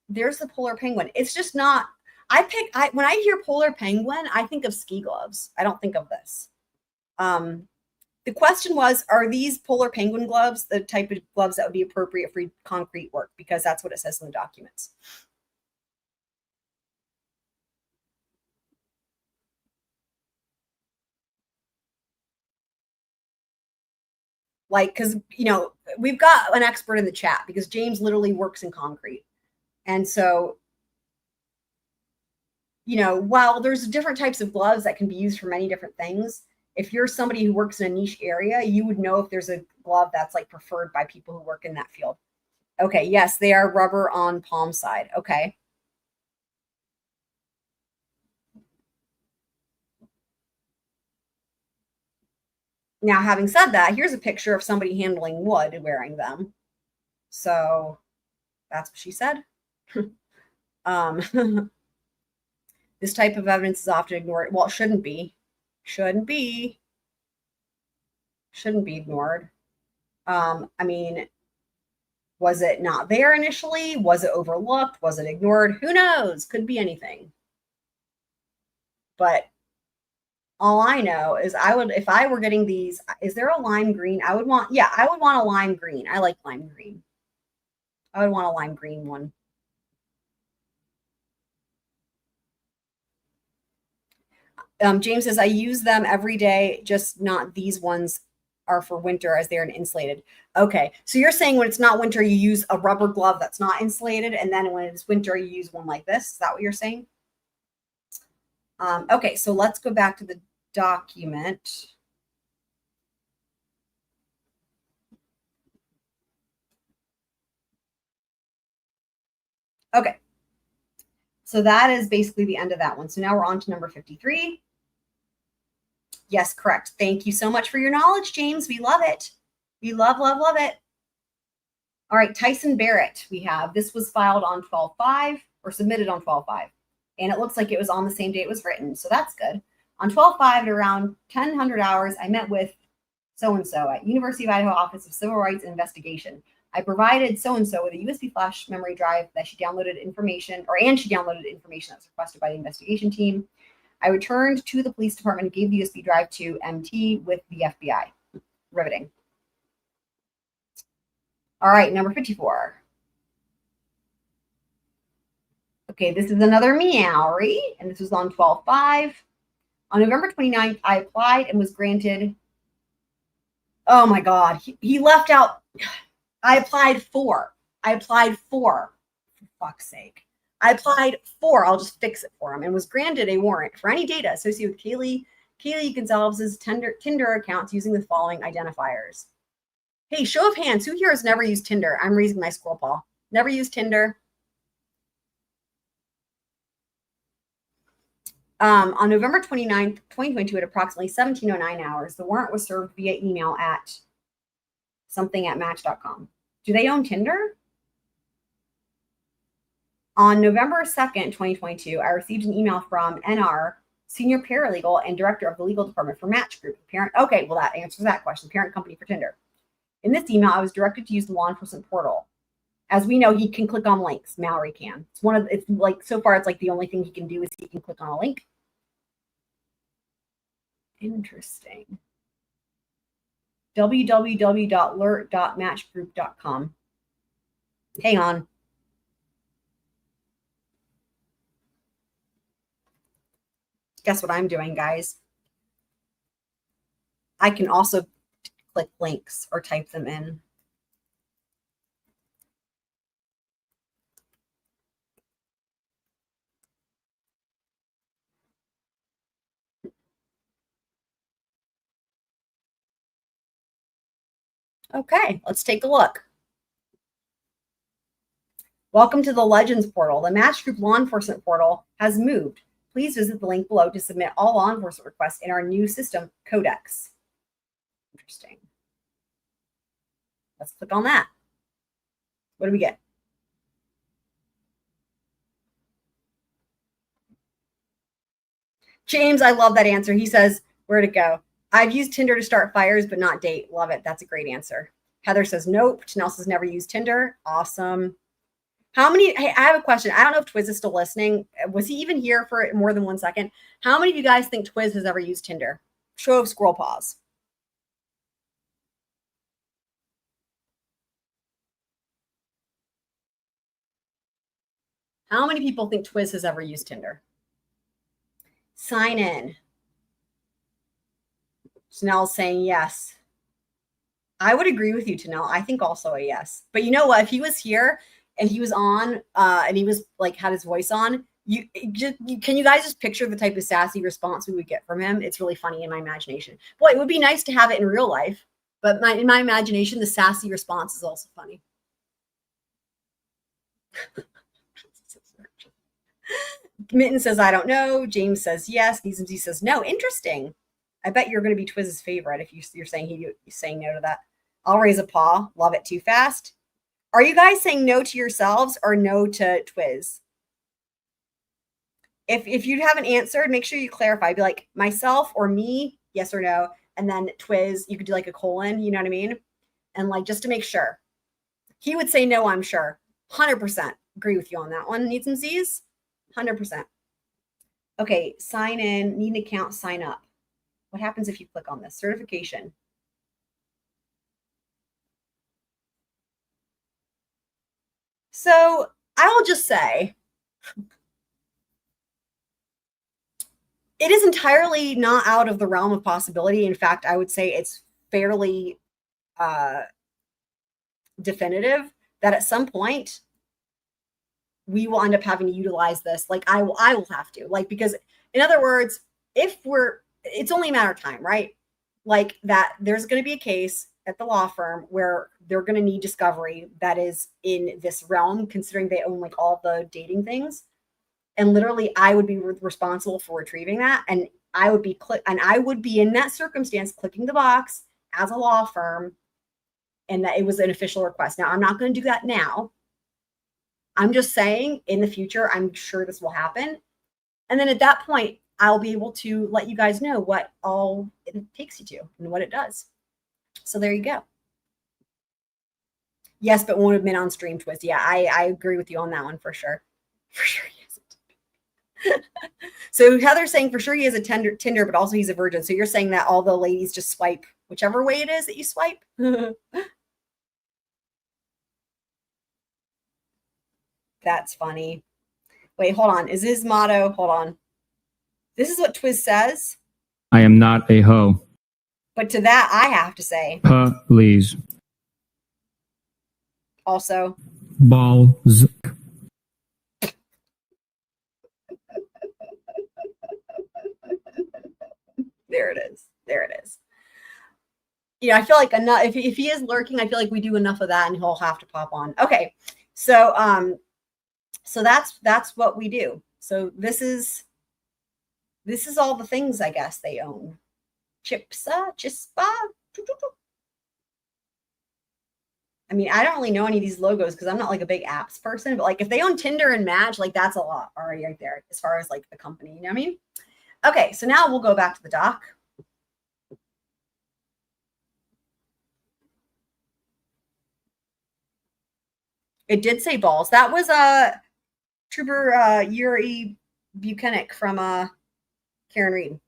There's the Polar Penguin. It's just not. When I hear Polar Penguin, I think of ski gloves. I don't think of this. The question was, are these Polar Penguin gloves the type of gloves that would be appropriate for concrete work? Because that's what it says in the documents. Like, because, we've got an expert in the chat because James literally works in concrete. And so, while there's different types of gloves that can be used for many different things, if you're somebody who works in a niche area, you would know if there's a glove that's like preferred by people who work in that field. Okay, yes, they are rubber on palm side. Okay. Now, having said that, here's a picture of somebody handling wood wearing them. So that's what she said. This type of evidence is often ignored. Well, it shouldn't be. Shouldn't be ignored. I mean, was it not there initially? Was it overlooked? Was it ignored? Who knows? Could be anything. But all I know is if I were getting these, is there a lime green? I would want a lime green. I like lime green. I would want a lime green one. James says, I use them every day, just not these ones are for winter as they're insulated. Okay, so you're saying when it's not winter, you use a rubber glove that's not insulated, and then when it's winter, you use one like this. Is that what you're saying? Okay, so let's go back to the document. Okay, so that is basically the end of that one. So now we're on to number 53. Yes, correct. Thank you so much for your knowledge, James. We love it. We love, love, love it. All right, Tyson Barrett we have. This was filed on 12/5 or submitted on 12/5. And it looks like it was on the same day it was written. So that's good. On 12/5 at around 1000 hours, I met with so-and-so at University of Idaho Office of Civil Rights and Investigation. I provided so-and-so with a USB flash memory drive that she downloaded information, and she downloaded information that was requested by the investigation team. I returned to the police department and gave the USB drive to MT with the FBI. Riveting. All right, number 54. Okay, this is another meowery, and this was on 12/5. On November 29th, I applied and was granted. Oh my God, he left out. I applied for. For fuck's sake. I applied for. I'll just fix it for him, and was granted a warrant for any data associated with Kaylee Gonzalez's Tinder accounts using the following identifiers. Hey, show of hands, who here has never used Tinder? I'm raising my scroll paw. Never used Tinder. On November 29th, 2022, at approximately 17:09 hours, the warrant was served via email at something@match.com. Do they own Tinder? On November 2nd, 2022, I received an email from NR, senior paralegal and director of the legal department for MatchGroup, parent. Okay, well, that answers that question. Parent company for Tinder. In this email, I was directed to use the law enforcement portal. As we know, he can click on links. Mallory can. It's like, so far, it's like the only thing he can do is he can click on a link. Interesting. www.alert.matchgroup.com. Hang on. Guess what I'm doing, guys? I can also click links or type them in. Okay, let's take a look. Welcome to the Legends portal. The MatchGroup law enforcement portal has moved. Please visit the link below to submit all law enforcement requests in our new system, Codex. Interesting. Let's click on that. What do we get? James, I love that answer. He says, where'd it go? I've used Tinder to start fires, but not date. Love it. That's a great answer. Heather says, nope. Chanel says, never used Tinder. Awesome. How many, hey, I have a question. I don't know if Twiz is still listening. Was he even here for more than 1 second? How many of you guys think Twiz has ever used Tinder? Show of scroll paws. How many people think Twiz has ever used Tinder? Sign in. Tanel's saying yes. I would agree with you, Tanel. I think also a yes. But you know what? If he was here and he was on and he was like had his voice on, can you guys just picture the type of sassy response we would get from him? It's really funny in my imagination. Boy, it would be nice to have it in real life. But in my imagination, the sassy response is also funny. Mitten says, I don't know. James says yes. DSMZ says no. Interesting. I bet you're going to be Twiz's favorite if you're saying saying no to that. I'll raise a paw. Love it too fast. Are you guys saying no to yourselves or no to Twiz? If you haven't answered, make sure you clarify. Be like myself or me, yes or no. And then Twiz, you could do like a colon, you know what I mean? And like just to make sure. He would say no, I'm sure. 100% agree with you on that one. Need some Z's? 100%. Okay, sign in, need an account, sign up. What happens if you click on this? Certification. So I'll just say, it is entirely not out of the realm of possibility. In fact, I would say it's fairly definitive that at some point we will end up having to utilize this. Like I will have to, like, because in other words, it's only a matter of time, right? Like that there's going to be a case at the law firm where they're going to need discovery that is in this realm, considering they own like all the dating things. And literally I would be responsible for retrieving that. And I would be in that circumstance, clicking the box as a law firm, and that it was an official request. Now I'm not going to do that now. I'm just saying in the future, I'm sure this will happen. And then at that point, I'll be able to let you guys know what all it takes you to and what it does. So there you go. Yes, but won't have been on stream, Twiz. Yeah, I agree with you on that one for sure. For sure he isn't. So Heather's saying for sure he has a Tinder, but also he's a virgin. So you're saying that all the ladies just swipe whichever way it is that you swipe? That's funny. Wait, hold on. Is his motto? Hold on. This is what Twiz says. I am not a hoe. But to that, I have to say. Please. Also. Balls. There it is. There it is. Yeah, I feel like enough. If he is lurking, I feel like we do enough of that, and he'll have to pop on. Okay, so so that's what we do. So this is all the things I guess they own. Chipsa, Chispa. I mean, I don't really know any of these logos because I'm not like a big apps person, but like if they own Tinder and Match, like that's a lot already right there as far as like the company. You know what I mean? Okay, so now we'll go back to the doc. It did say balls. That was Trooper Yuri Buchanan from Karen Reed.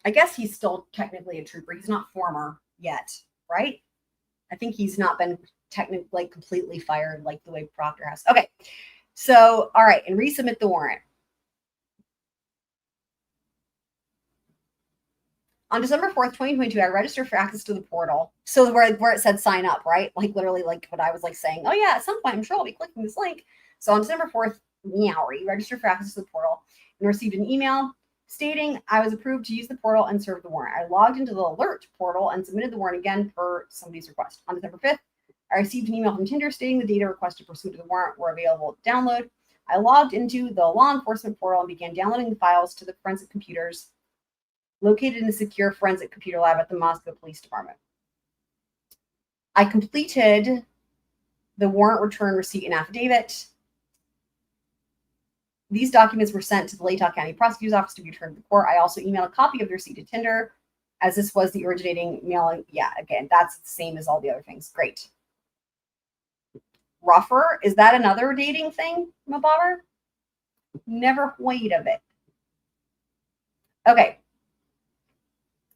I guess he's still technically a trooper. He's not former yet, right? I think he's not been technically like completely fired like the way Proctor has. Okay, so all right, and resubmit the warrant. On December 4th, 2022, I registered for access to the portal. So where it said sign up, right? Like literally like what I was like saying, oh yeah, at some point I'm sure I'll be clicking this link. So on December 4th, meowy, registered for access to the portal and received an email stating I was approved to use the portal and serve the warrant. I logged into the alert portal and submitted the warrant again per somebody's request. On December 5th, I received an email from Tinder stating the data requested pursuant to the warrant were available to download. I logged into the law enforcement portal and began downloading the files to the forensic computers located in the secure forensic computer lab at the Moscow Police Department. I completed the warrant return receipt and affidavit. These documents were sent to the Latah County Prosecutor's Office to be returned to the court. I also emailed a copy of the receipt to Tinder, as this was the originating mailing. Yeah, again, that's the same as all the other things. Great. Rougher, is that another dating thing, Mabobber? Never heard of it. Okay.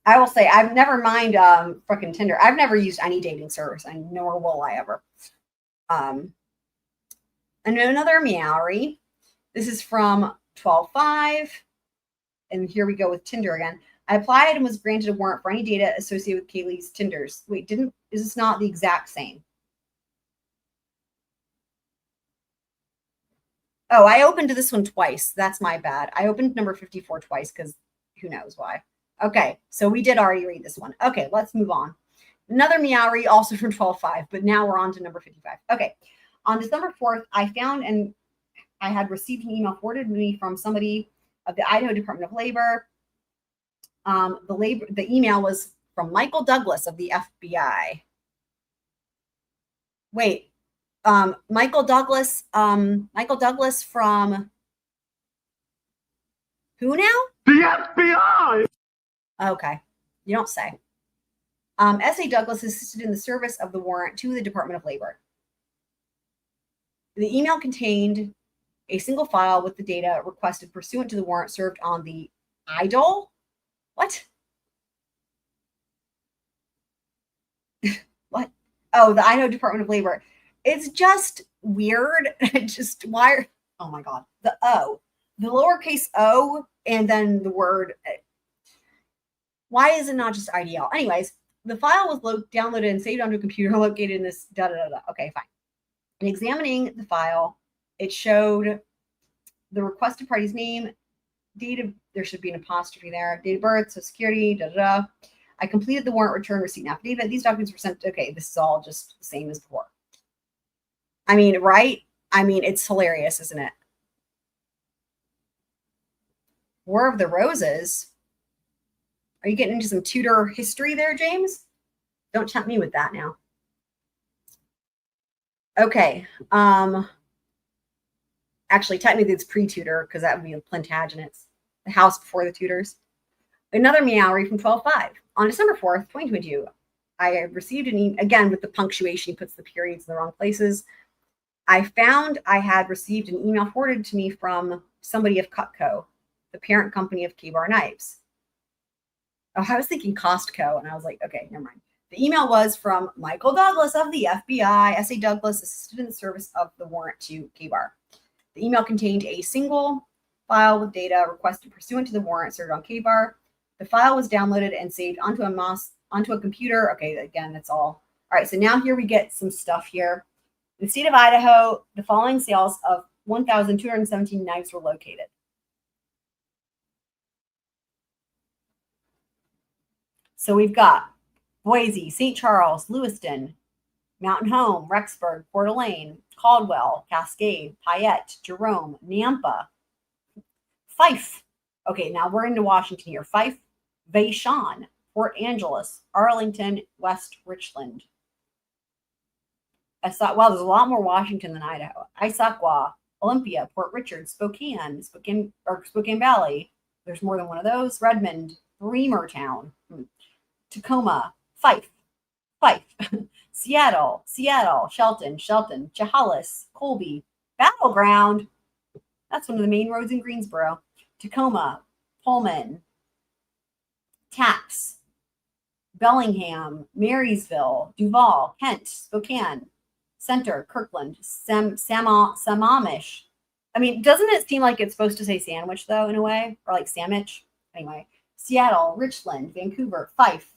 I will say, I've never mind frickin' Tinder. I've never used any dating service, and nor will I ever. And another meowery. This is from 12/5. And here we go with Tinder again. I applied and was granted a warrant for any data associated with Kaylee's Tinders. Wait, is this not the exact same? Oh, I opened this one twice. That's my bad. I opened number 54 twice because who knows why. Okay, so we did already read this one. Okay, let's move on. Another meowery, also from 12/5, but now we're on to number 55. Okay, on December 4th, I found and I had received an email forwarded to me from somebody of the Idaho Department of Labor. The email was from Michael Douglas of the FBI. Wait, Michael Douglas from who now? The FBI. Okay, you don't say. S.A. Douglas assisted in the service of the warrant to the Department of Labor. The email contained a single file with the data requested pursuant to the warrant served on the Idaho. What? What? Oh, the Idaho Department of Labor. It's just weird. Just why? Oh my God. The O, the lowercase O, and then the word. Why is it not just IDL? Anyways, the file was downloaded and saved onto a computer located in this Okay, fine. In examining the file, it showed the requested party's name, there should be an apostrophe there, date of birth, social security, I completed the warrant return receipt and affidavit. These documents were sent. Okay, this is all just the same as before. I mean, right? I mean, it's hilarious, isn't it? War of the Roses. Are you getting into some Tudor history there, James? Don't tempt me with that now. Okay. Actually, technically it's pre-Tudor because that would be the Plantagenets, the house before the Tudors. Another meowery from 12/5. On December 4th, 2022, I received an email, again with the punctuation, he puts the periods in the wrong places. I found I had received an email forwarded to me from somebody of Cutco, the parent company of K-Bar Knives. Oh, I was thinking Costco, and I was like, okay, never mind. The email was from Michael Douglas of the FBI. S.A. Douglas assisted in the service of the warrant to Kohberger. The email contained a single file with data requested pursuant to the warrant served on Kohberger. The file was downloaded and saved onto a computer. Okay, again, that's all. All right, so now here we get some stuff here. In the state of Idaho, the following sales of 1,217 knives were located. So we've got Boise, St. Charles, Lewiston, Mountain Home, Rexburg, Coeur d'Alene, Caldwell, Cascade, Payette, Jerome, Nampa, Fife. Okay, now we're into Washington here. Fife, Vashon, Port Angeles, Arlington, West Richland. Wow, there's a lot more Washington than Idaho. Issaquah, Olympia, Port Richard, Spokane Valley. There's more than one of those. Redmond, Bremertown, Tacoma, Fife, Seattle, Shelton, Chehalis, Colby, Battleground. That's one of the main roads in Greensboro. Tacoma, Pullman, Taps, Bellingham, Marysville, Duval, Kent, Spokane, Center, Kirkland, Sammamish. I mean, doesn't it seem like it's supposed to say sandwich, though, in a way? Or like sandwich? Anyway, Seattle, Richland, Vancouver, Fife,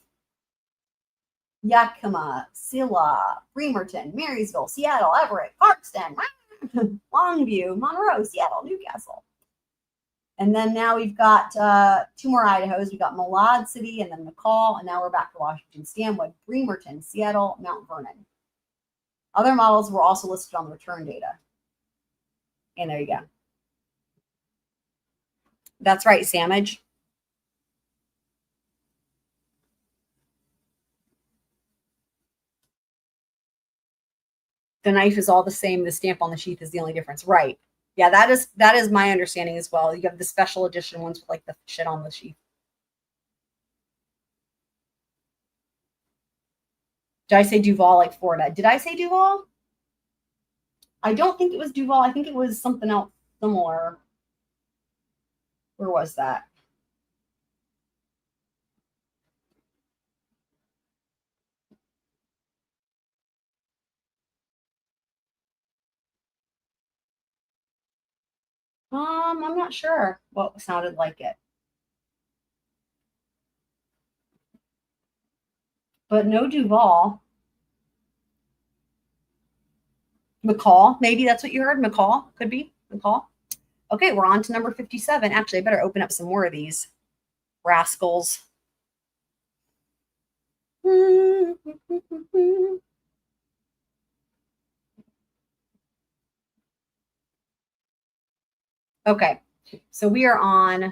Yakima, Silla, Bremerton, Marysville, Seattle, Everett, Clarkston, Longview, Monroe, Seattle, Newcastle. And then now we've got two more Idahos. We've got Malad City and then McCall. And now we're back to Washington. Stanwood, Bremerton, Seattle, Mount Vernon. Other models were also listed on the return data. And there you go. That's right, Samage. The knife is all the same. The stamp on the sheath is the only difference. Right. Yeah, that is my understanding as well. You have the special edition ones with like the shit on the sheath. Did I say Duval like Florida? Did I say Duval? I don't think it was Duval. I think it was something else similar. Where was that? I'm not sure what sounded like it. But no Duval. McCall, maybe that's what you heard. McCall, could be McCall. Okay, we're on to number 57. Actually, I better open up some more of these rascals. Okay, so we are on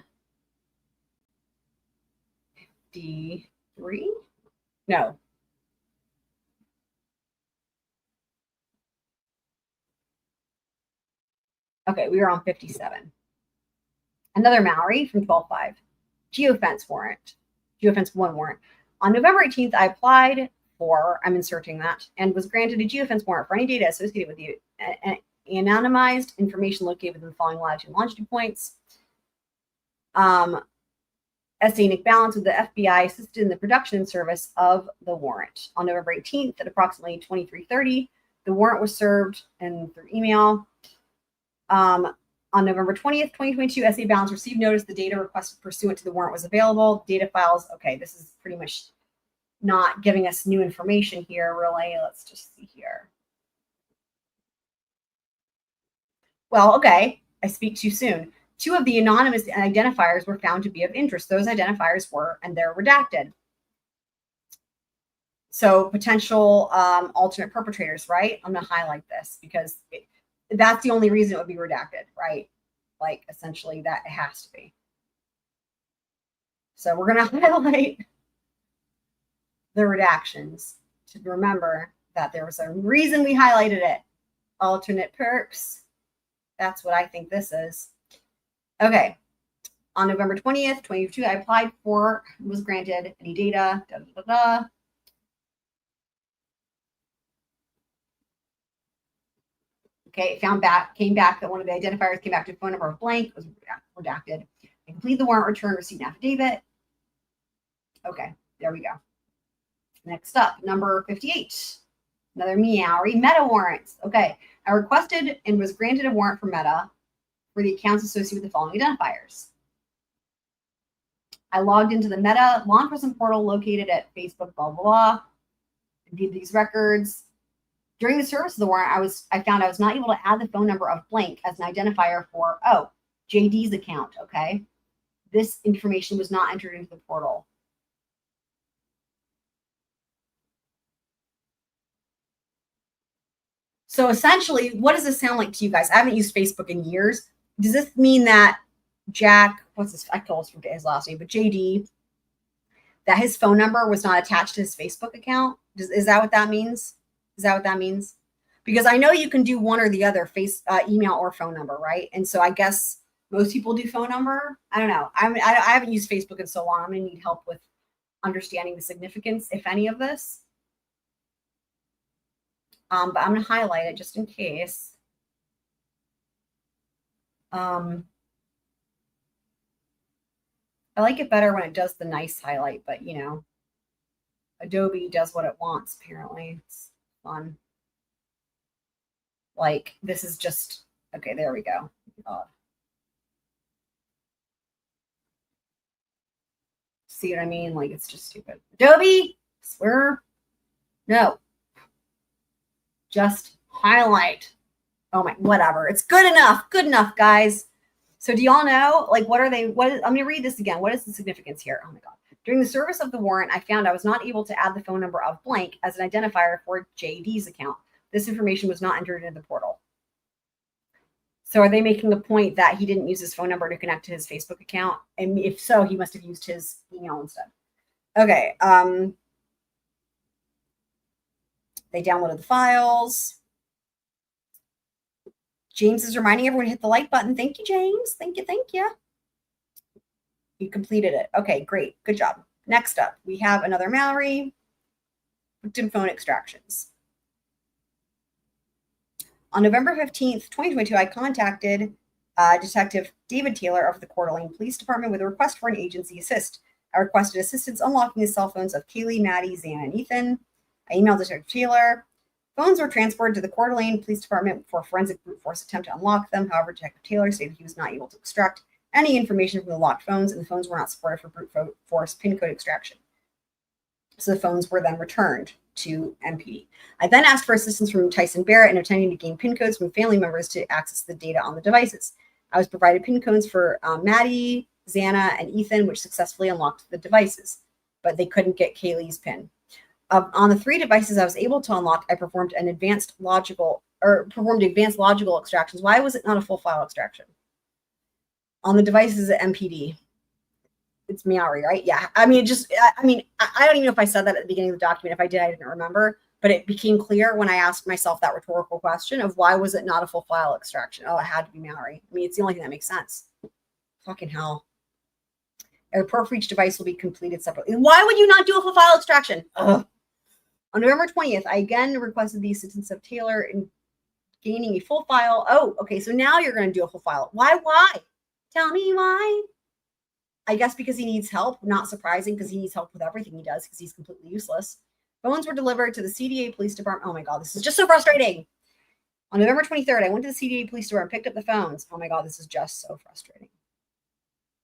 53? No. Okay, we are on 57. Another Mallory from 12.5. Geofence warrant. Geofence 1 warrant. On November 18th, I applied for, I'm inserting that, and was granted a geofence warrant for any data associated with the anonymized information located within the following latitude and longitude points. S.A. Nick Balance with the FBI assisted in the production and service of the warrant. On November 18th at approximately 23:30, the warrant was served and through email. On November 20th, 2022, S.A. Balance received notice the data requested pursuant to the warrant was available. Data files, okay, this is pretty much not giving us new information here, really. Let's just see here. Well, okay, I speak too soon. 2 of the anonymous identifiers were found to be of interest. Those identifiers were, and they're redacted. So potential alternate perpetrators, right? I'm going to highlight this because that's the only reason it would be redacted, right? Like essentially that it has to be. So we're going to highlight the redactions to remember that there was a reason we highlighted it. Alternate perps. That's what I think this is. Okay. On November 20th, 2022, I applied for, was granted any data, Okay, came back that one of the identifiers came back to a phone number of blank, was redacted. I completed the warrant return, received an affidavit. Okay, there we go. Next up, number 58. Another meowery Meta warrants. Okay, I requested and was granted a warrant for Meta for the accounts associated with the following identifiers. I logged into the Meta law enforcement portal located at Facebook, blah, blah, blah, and viewed these records. During the service of the warrant, I found I was not able to add the phone number of blank as an identifier for, JD's account, okay? This information was not entered into the portal. So essentially, what does this sound like to you guys? I haven't used Facebook in years. Does this mean that Jack, I always forget his last name, but JD, that his phone number was not attached to his Facebook account? Is that what that means? Is that what that means? Because I know you can do one or the other, email or phone number, right? And so I guess most people do phone number. I don't know. I haven't used Facebook in so long. I'm going to need help with understanding the significance, if any, of this. But I'm going to highlight it just in case. I like it better when it does the nice highlight, but you know, Adobe does what it wants, apparently. It's fun. Like, this is just, okay, there we go. See what I mean? Like, it's just stupid. Adobe, swear, no. Just highlight. Oh my, whatever. It's good enough, guys. So do y'all know, like, I'm going to read this again. What is the significance here? Oh my God. During the service of the warrant, I found I was not able to add the phone number of blank as an identifier for JD's account. This information was not entered into the portal. So are they making the point that he didn't use his phone number to connect to his Facebook account? And if so, he must have used his email instead. Okay. They downloaded the files. James is reminding everyone to hit the like button. Thank you, James. Thank you. You completed it. Okay, great. Good job. Next up, we have another Mallory. Victim phone extractions. On November 15th, 2022, I contacted Detective David Taylor of the Coeur d'Alene Police Department with a request for an agency assist. I requested assistance unlocking the cell phones of Kaylee, Maddie, Xana, and Ethan. I emailed Detective Taylor. Phones were transferred to the Coeur d'Alene Police Department for a forensic brute force attempt to unlock them. However, Detective Taylor stated he was not able to extract any information from the locked phones, and the phones were not supported for brute force PIN code extraction. So the phones were then returned to MPD. I then asked for assistance from Tyson Barrett in attempting to gain PIN codes from family members to access the data on the devices. I was provided PIN codes for Maddie, Xana, and Ethan, which successfully unlocked the devices, but they couldn't get Kaylee's PIN. On the 3 devices I was able to unlock, I performed advanced logical extractions. Why was it not a full file extraction? On the devices at MPD. It's Meowry, right? Yeah. I mean, I don't even know if I said that at the beginning of the document. If I did, I didn't remember. But it became clear when I asked myself that rhetorical question of why was it not a full file extraction? Oh, it had to be Meowry. I mean, it's the only thing that makes sense. Fucking hell. A report for each device will be completed separately. Why would you not do a full file extraction? Ugh. On November 20th, I again requested the assistance of Taylor in gaining a full file. Oh, okay. So now you're going to do a full file. Why? Tell me why. I guess because he needs help. Not surprising, because he needs help with everything he does because he's completely useless. Phones were delivered to the CDA Police Department. Oh my God, this is just so frustrating. On November 23rd, I went to the CDA Police Department, picked up the phones. Oh my God, this is just so frustrating.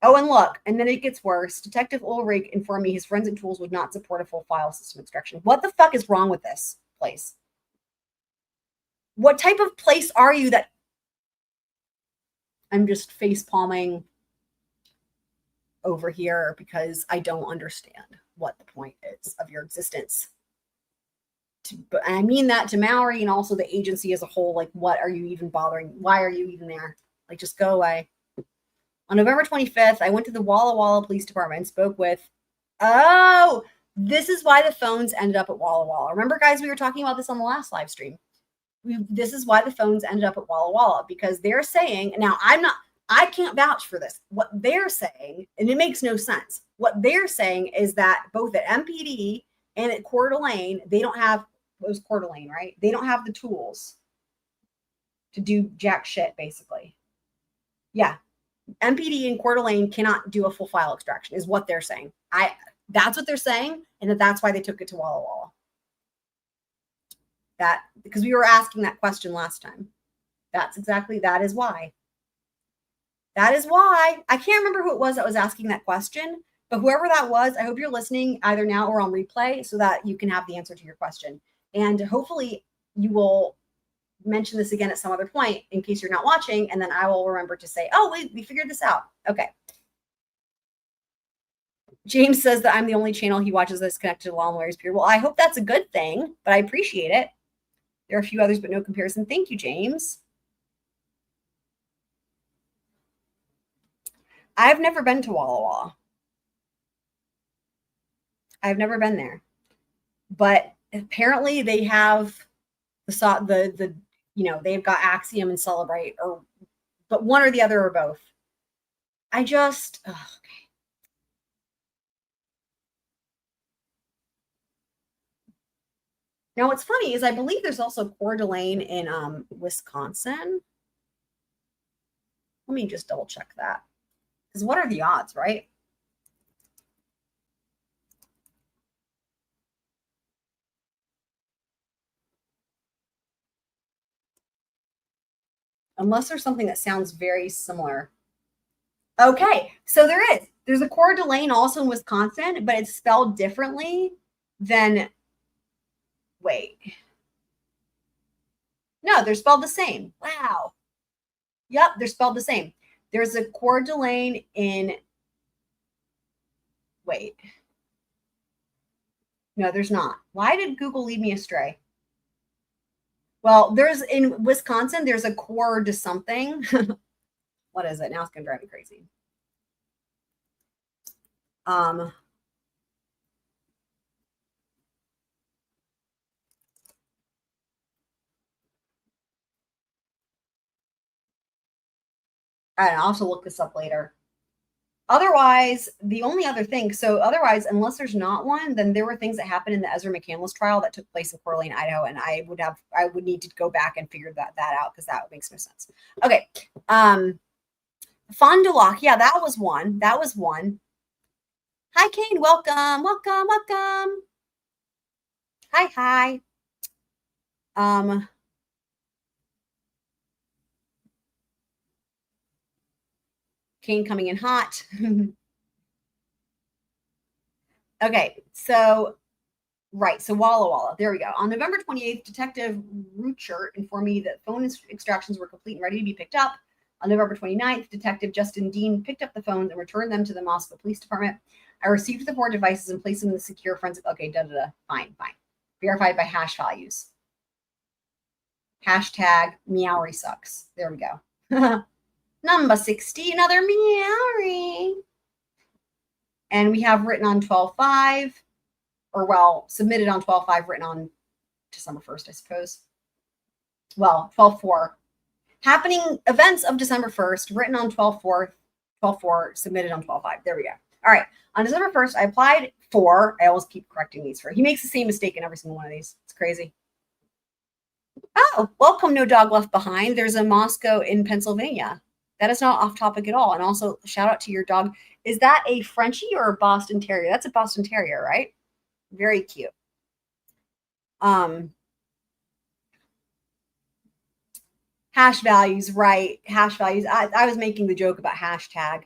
Oh, and look, and then it gets worse. Detective Ulrich informed me his forensic tools would not support a full file system extraction. What the fuck is wrong with this place? What type of place are you that... I'm just face palming over here because I don't understand what the point is of your existence. But I mean that to Mallory and also the agency as a whole. Like, what are you even bothering? Why are you even there? Like, just go away. On November 25th, I went to the Walla Walla Police Department and spoke with, oh, this is why the phones ended up at Walla Walla. Remember, guys, we were talking about this on the last live stream. This is why the phones ended up at Walla Walla, because they're saying, now I can't vouch for this. What they're saying, and it makes no sense. What they're saying is that both at MPD and at Coeur d'Alene, they don't have, it was Coeur d'Alene, right? They don't have the tools to do jack shit, basically. Yeah. MPD and Coeur d'Alene cannot do a full file extraction, is what they're saying. That's what they're saying, and that's why they took it to Walla Walla. That because we were asking that question last time. That is why. That is why. I can't remember who it was that was asking that question, but whoever that was, I hope you're listening either now or on replay so that you can have the answer to your question. And hopefully you will mention this again at some other point in case you're not watching, and then I will remember to say, oh, wait, we figured this out. Okay. James says that I'm the only channel he watches that's connected to Law and Lawyers Period. Well, I hope that's a good thing, but I appreciate it. There are a few others, but no comparison. Thank you, James. I've never been to Walla Walla. I've never been there, but apparently they have the they've got Axiom and Celebrate, but one or the other or both. Okay. Now, what's funny is I believe there's also Coeur d'Alene in Wisconsin. Let me just double check that. Because what are the odds, right? Unless there's something that sounds very similar. Okay, so there's a Coeur d'Alene also in Wisconsin, but it's spelled differently than, wait. No, they're spelled the same. Wow. Yep, they're spelled the same. There's a Coeur d'Alene in, wait. No, there's not. Why did Google lead me astray? Well, there's in Wisconsin, there's a Coeur de something. What is it? Now it's going to drive me crazy. I don't know, I'll also look this up later. Otherwise, the only other thing, unless there's not one, then there were things that happened in the Ezra McCandless trial that took place in Coeur d'Alene, Idaho, and I would need to go back and figure that out because that makes no sense. Okay. Fond du Lac, yeah, that was one. Hi, Kane, welcome. Hi. Kane coming in hot. Okay, so Walla Walla, there we go. On November 28th, Detective Ruchert informed me that phone extractions were complete and ready to be picked up. On November 29th, Detective Justin Dean picked up the phones and returned them to the Moscow Police Department. I received the 4 devices and placed them in the secure forensic. Okay, fine. Verified by hash values. Hashtag Meowry sucks. There we go. Number 60, another Meowry. And we have written on 12/5, submitted on 12/5, written on December 1st, I suppose. Well, 12/4. Happening events of December 1st, written on 12/4, submitted on 12/5. There we go. All right. On December 1st, I applied for, I always keep correcting these he makes the same mistake in every single one of these. It's crazy. Oh, welcome, No Dog Left Behind. There's a Moscow in Pennsylvania. That is not off topic at all. And also, shout out to your dog. Is that a Frenchie or a Boston Terrier? That's a Boston Terrier, right? Very cute. Hash values, right? Hash values. I was making the joke about hashtag.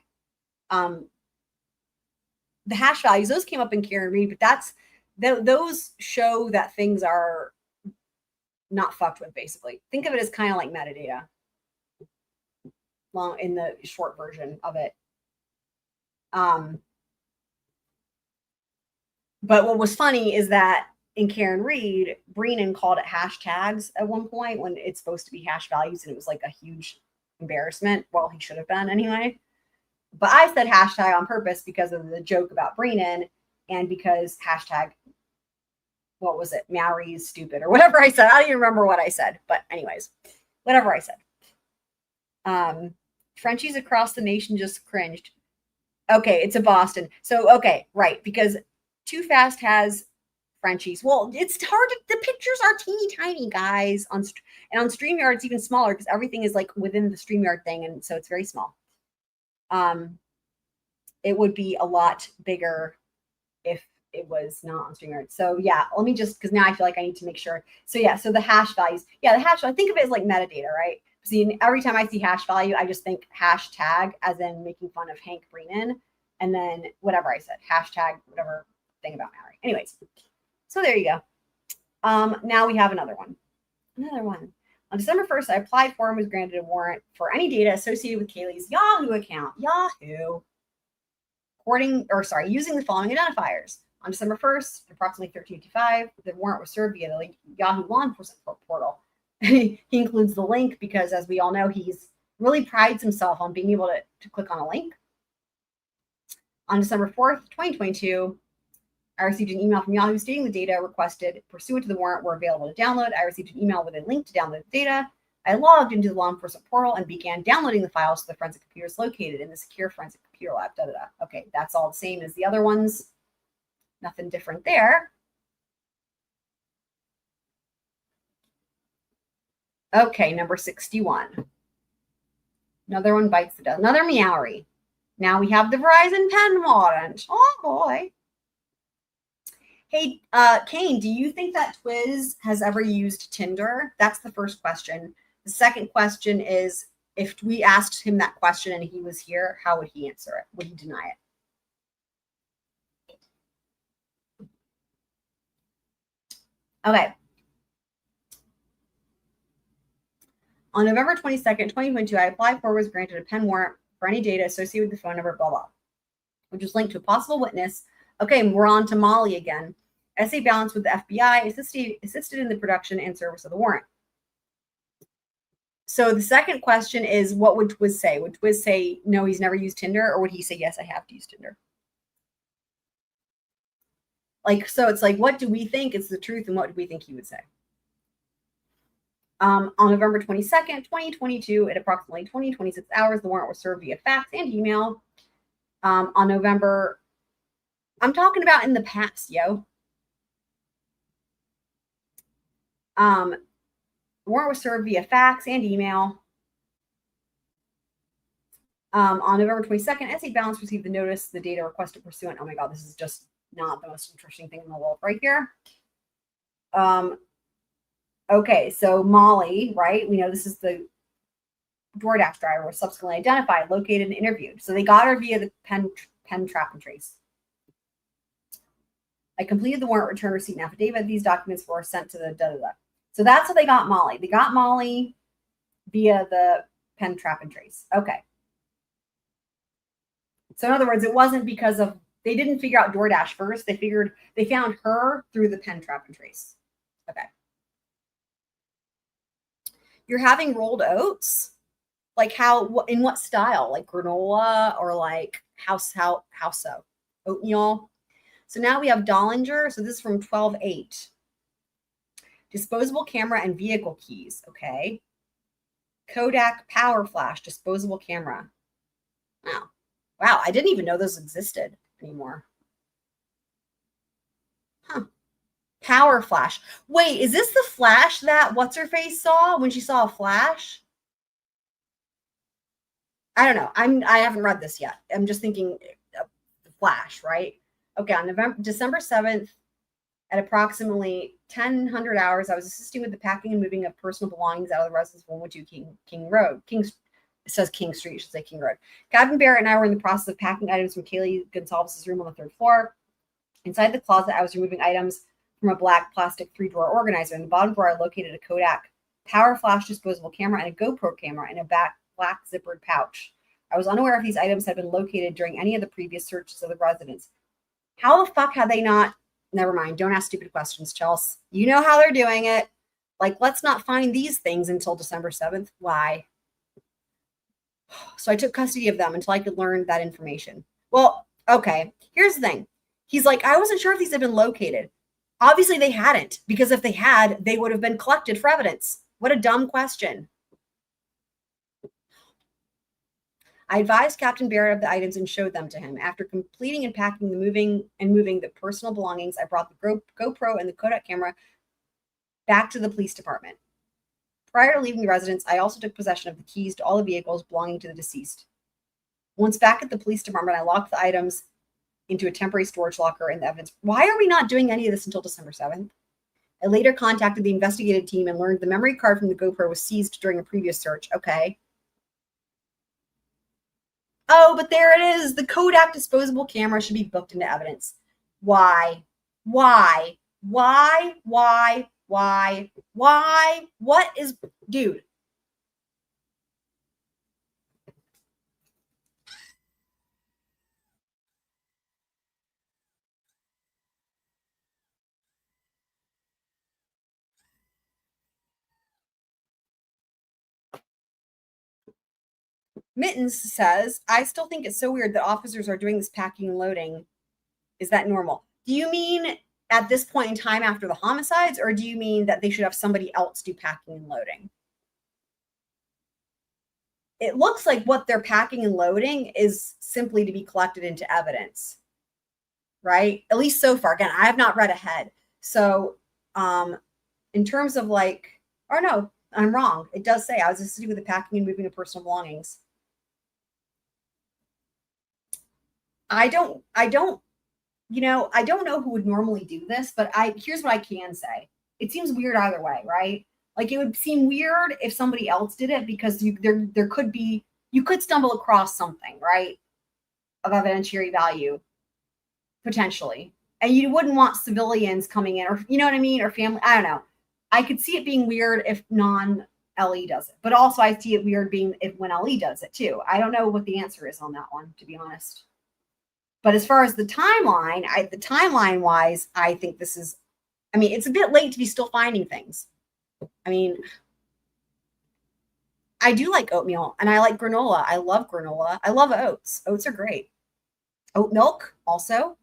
The hash values, those came up in Karen Reed, but those show that things are not fucked with, basically. Think of it as kind of like metadata. Long in the short version of it. But what was funny is that in Karen Reed, Bryan called it hashtags at one point when it's supposed to be hash values, and it was like a huge embarrassment. Well, he should have been anyway. But I said hashtag on purpose because of the joke about Bryan and because hashtag, what was it? Meowry is stupid or whatever I said. I don't even remember what I said. But anyways, whatever I said. Frenchies across the nation just cringed. Okay, it's a Boston. So, okay, right, because Too Fast has Frenchies. Well, it's hard to, the pictures are teeny tiny, guys. And on StreamYard, it's even smaller because everything is like within the StreamYard thing, and so it's very small. It would be a lot bigger if it was not on StreamYard. So yeah, let me just, because now I feel like I need to make sure. So yeah, so the hash values. Yeah, the hash, I think of it as like metadata, right? See, every time I see hash value, I just think hashtag as in making fun of Hank Brennan. And then whatever I said, hashtag, whatever thing about Mary. Anyways, so there you go. Now we have another one. On December 1st, I applied for and was granted a warrant for any data associated with Kaylee's Yahoo account. Yahoo. Using the following identifiers. On December 1st, approximately 13:55, the warrant was served via the Yahoo law enforcement portal. He includes the link because, as we all know, he's really prides himself on being able to click on a link. On December 4th, 2022, I received an email from Yahoo stating the data requested pursuant to the warrant were available to download. I received an email with a link to download the data. I logged into the law enforcement portal and began downloading the files to the forensic computers located in the secure forensic computer lab. Okay, that's all the same as the other ones. Nothing different there. Okay, number 61. Another one bites the dust. Another meowery. Now we have the Verizon pen warrant. Oh boy. Hey, Kane, do you think that Twiz has ever used Tinder? That's the first question. The second question is, if we asked him that question and he was here, how would he answer it? Would he deny it? Okay. On November 22nd, 2022, I applied for, was granted a pen warrant for any data associated with the phone number, blah, blah, which was linked to a possible witness. Okay, we're on to Molly again. SA Balance with the FBI assisted in the production and service of the warrant. So the second question is, what would Twiz say? Would Twiz say, no, he's never used Tinder? Or would he say, yes, I have used Tinder? Like, so it's like, what do we think is the truth and what do we think he would say? On November 22nd, 2022, at approximately 26 hours, the warrant was served via fax and email. On November, I'm talking about in the past, yo. The warrant was served via fax and email. On November 22nd, SA Balance received the notice, the data requested pursuant. Oh my God, this is just not the most interesting thing in the world right here. Okay, so Molly, right? We know this is the DoorDash driver, was subsequently identified, located, and interviewed. So they got her via the pen trap and trace. I completed the warrant return receipt and affidavit. These documents were sent to the da-da-da. So that's how they got Molly. They got Molly via the pen trap and trace. Okay. So in other words, it wasn't because of, they didn't figure out DoorDash first. They found her through the pen trap and trace. Okay. You're having rolled oats? Like how, in what style? Like granola or like how so? Oatmeal? So now we have Dollinger. So this is from 12/8. Disposable camera and vehicle keys. Okay. Kodak power flash, disposable camera. Wow. Wow. I didn't even know those existed anymore. Huh. Power flash. Wait, is this the flash that what's-her-face saw when she saw a flash? I don't know. I haven't read this yet. I'm just thinking the flash, right? Okay, on December 7th, at approximately 10:00 hours, I was assisting with the packing and moving of personal belongings out of the residence of 112 King Road. It says King Street, it should say King Road. Captain Barrett and I were in the process of packing items from Kaylee Gonzalez's room on the 3rd floor. Inside the closet, I was removing items from a black plastic 3-drawer organizer. In the bottom drawer, I located a Kodak power flash disposable camera and a GoPro camera in a black zippered pouch. I was unaware if these items had been located during any of the previous searches of the residence. How the fuck had they not? Never mind. Don't ask stupid questions, Chelsea. You know how they're doing it. Like, let's not find these things until December 7th. Why? So I took custody of them until I could learn that information. Well, okay. Here's the thing. He's like, I wasn't sure if these had been located. Obviously, they hadn't, because if they had, they would have been collected for evidence. What a dumb question. I advised Captain Barrett of the items and showed them to him. After completing and packing the moving the personal belongings, I brought the GoPro and the Kodak camera back to the police department. Prior to leaving the residence, I also took possession of the keys to all the vehicles belonging to the deceased. Once back at the police department, I locked the items into a temporary storage locker in the evidence. Why are we not doing any of this until December 7th? I later contacted the investigative team and learned the memory card from the GoPro was seized during a previous search. Okay. Oh, but there it is. The Kodak disposable camera should be booked into evidence. Why? Why? Why? Why? Why? Why? What is, dude? Mittens says, I still think it's so weird that officers are doing this packing and loading. Is that normal? Do you mean at this point in time after the homicides, or do you mean that they should have somebody else do packing and loading? It looks like what they're packing and loading is simply to be collected into evidence, right? At least so far. Again, I have not read ahead. So in terms of like, or no, I'm wrong. It does say I was assisting with the packing and moving of personal belongings. I don't know who would normally do this, but here's what I can say. It seems weird either way, right? Like it would seem weird if somebody else did it because you could stumble across something, right? Of evidentiary value, potentially. And you wouldn't want civilians coming in, or you know what I mean? Or family, I don't know. I could see it being weird if non-LE does it, but also I see it weird being when LE does it too. I don't know what the answer is on that one, to be honest. But as far as the timeline wise, I think this is, I mean, it's a bit late to be still finding things. I mean, I do like oatmeal and I like granola. I love granola. I love oats. Oats are great. Oat milk also.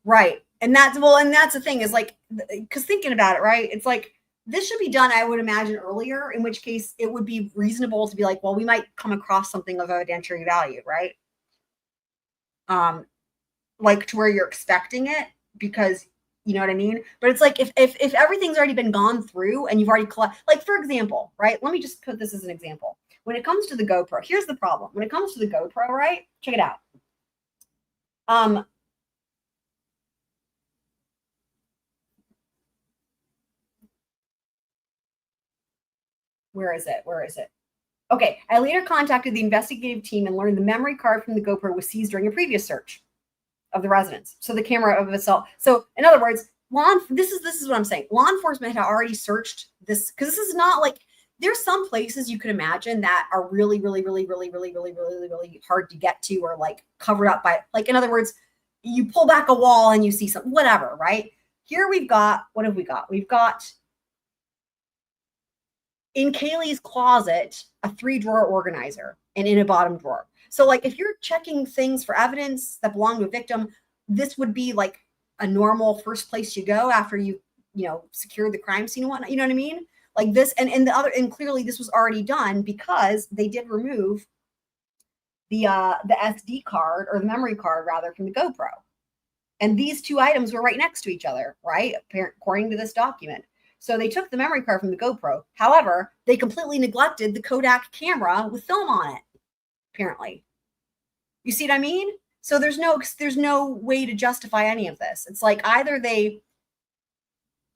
Right. And that's the thing is like, because thinking about it, right? It's like, this should be done, I would imagine, earlier, in which case it would be reasonable to be like, well, we might come across something of evidentiary value, right? Like to where you're expecting it, because you know what I mean? But it's like, if everything's already been gone through and you've already like, for example, right? Let me just put this as an example. When it comes to the GoPro, here's the problem. When it comes to the GoPro, right? Check it out. Where is it? Okay. I later contacted the investigative team and learned the memory card from the GoPro was seized during a previous search of the residence. So the camera of itself. So in other words, this is what I'm saying. Law enforcement had already searched this, because this is not like, there's some places you could imagine that are really, really, really, really, really, really, really, really hard to get to, or like covered up by, like, in other words, you pull back a wall and you see something, whatever, right? Here we've got, what have we got? We've got in Kaylee's closet, a 3-drawer organizer, and in a bottom drawer. So like, if you're checking things for evidence that belong to a victim, this would be like a normal first place you go after you secured the crime scene and whatnot. You know what I mean? Like this, and clearly this was already done because they did remove the SD card, or the memory card rather, from the GoPro. And these two items were right next to each other, right? According to this document. So they took the memory card from the GoPro. However, they completely neglected the Kodak camera with film on it, apparently. You see what I mean? So there's no way to justify any of this. It's like either they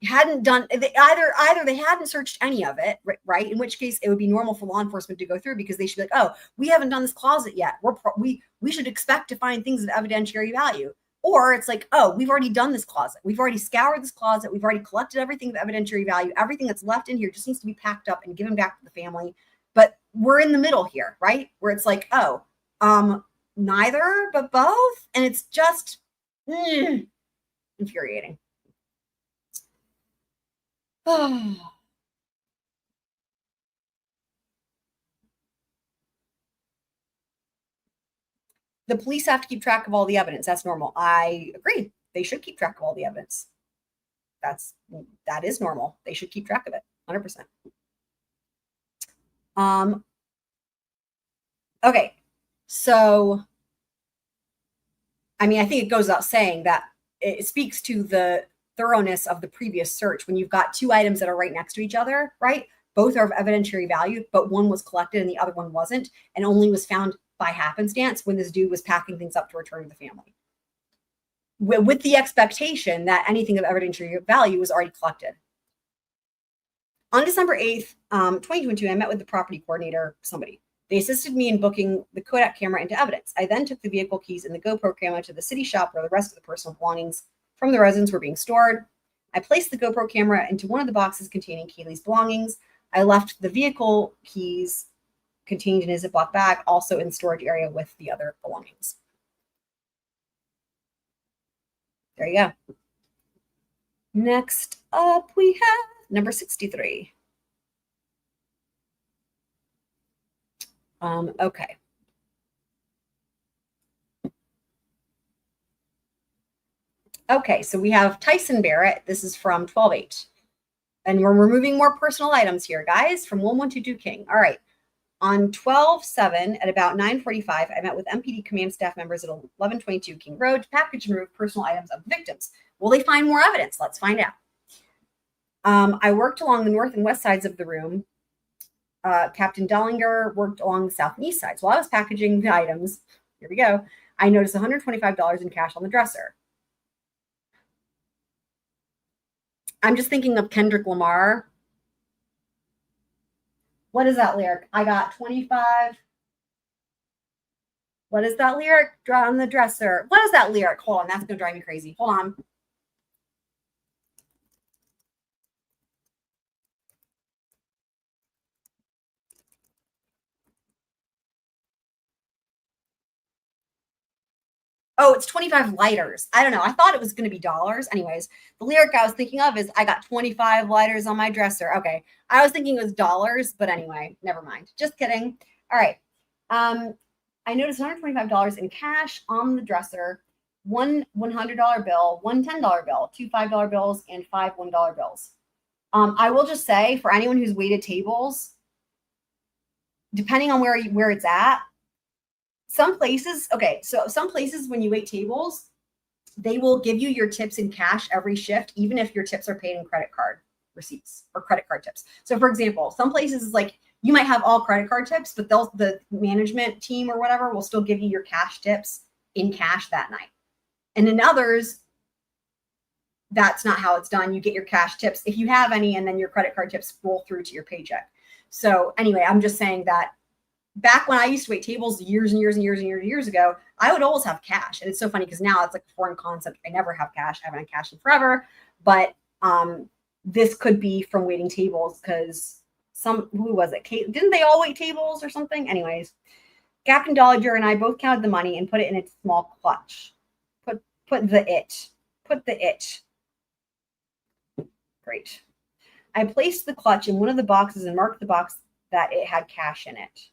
hadn't done, either they hadn't searched any of it, right? In which case it would be normal for law enforcement to go through, because they should be like, oh, we haven't done this closet yet. We should expect to find things of evidentiary value. Or it's like, oh, we've already done this closet. We've already scoured this closet. We've already collected everything of evidentiary value. Everything that's left in here just needs to be packed up and given back to the family. But we're in the middle here, right? Where it's like, oh, neither, but both. And it's just infuriating. The police have to keep track of all the evidence. That's normal. I agree. They should keep track of all the evidence. That is normal. They should keep track of it. 100%. Okay. So, I mean, I think it goes without saying that it speaks to the thoroughness of the previous search when you've got two items that are right next to each other, right? Both are of evidentiary value, but one was collected and the other one wasn't, and only was found by happenstance when this dude was packing things up to return to the family. With the expectation that anything of evidentiary value was already collected. On December 8th, 2022, I met with the property coordinator, somebody. They assisted me in booking the Kodak camera into evidence. I then took the vehicle keys and the GoPro camera to the city shop where the rest of the personal belongings from the residence were being stored. I placed the GoPro camera into one of the boxes containing Kaylee's belongings. I left the vehicle keys contained in a Ziploc bag, also in storage area with the other belongings. There you go. Next up, we have number 63. Okay. Okay, so we have Tyson Barrett. This is from 12/8. And we're removing more personal items here, guys, from 1122 King. All right. On 12/7 at about 9:45, I met with MPD command staff members at 1122 King Road to package and remove personal items of the victims. Will they find more evidence? Let's find out. I worked along the north and west sides of the room. Captain Dellinger worked along the south and east sides. While I was packaging the items, here we go, I noticed $125 in cash on the dresser. I'm just thinking of Kendrick Lamar. What is that lyric? I got 25. What is that lyric? Draw on the dresser. What is that lyric? Hold on, that's going to drive me crazy. Hold on. Oh, it's 25 lighters. I don't know. I thought it was going to be dollars. Anyways, the lyric I was thinking of is I got 25 lighters on my dresser. Okay. I was thinking it was dollars, but anyway, never mind. Just kidding. All right. I noticed $125 in cash on the dresser, one $100 bill, one $10 bill, two $5 bills, and five $1 bills. I will just say for anyone who's waited tables, depending on where it's at, some places, okay, so some places when you wait tables, they will give you your tips in cash every shift, even if your tips are paid in credit card receipts or credit card tips. So for example, some places is like you might have all credit card tips, but the management team or whatever will still give you your cash tips in cash that night. And in others, that's not how it's done. You get your cash tips if you have any, and then your credit card tips roll through to your paycheck. So anyway, I'm just saying that back when I used to wait tables years and years and years and years ago, I would always have cash. And it's so funny because now it's like a foreign concept. I never have cash. I haven't had cash in forever. But this could be from waiting tables because who was it? Kate, didn't they all wait tables or something? Anyways, Captain Dollinger and I both counted the money and put it in its small clutch. Put the it. Great. I placed the clutch in one of the boxes and marked the box that it had cash in it.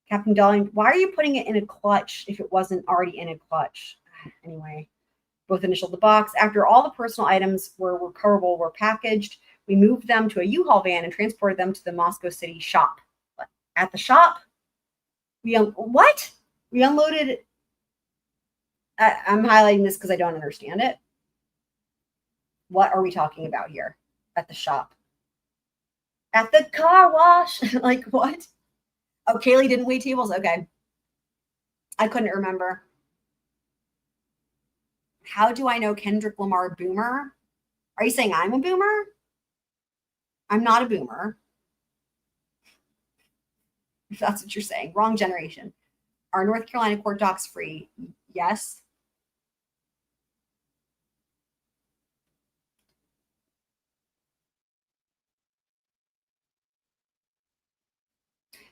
Captain Dollinger, why are you putting it in a clutch if it wasn't already in a clutch? Anyway, both initialed the box. After all the personal items were recoverable were packaged, we moved them to a U-Haul van and transported them to the Moscow City shop. At the shop, we unloaded. I'm highlighting this because I don't understand it. What are we talking about here? At the shop. At the car wash. Like what? Oh, Kaylee didn't wait tables? Okay. I couldn't remember. How do I know Kendrick Lamar boomer? Are you saying I'm a boomer? I'm not a boomer. If that's what you're saying. Wrong generation. Are North Carolina court docs free? Yes.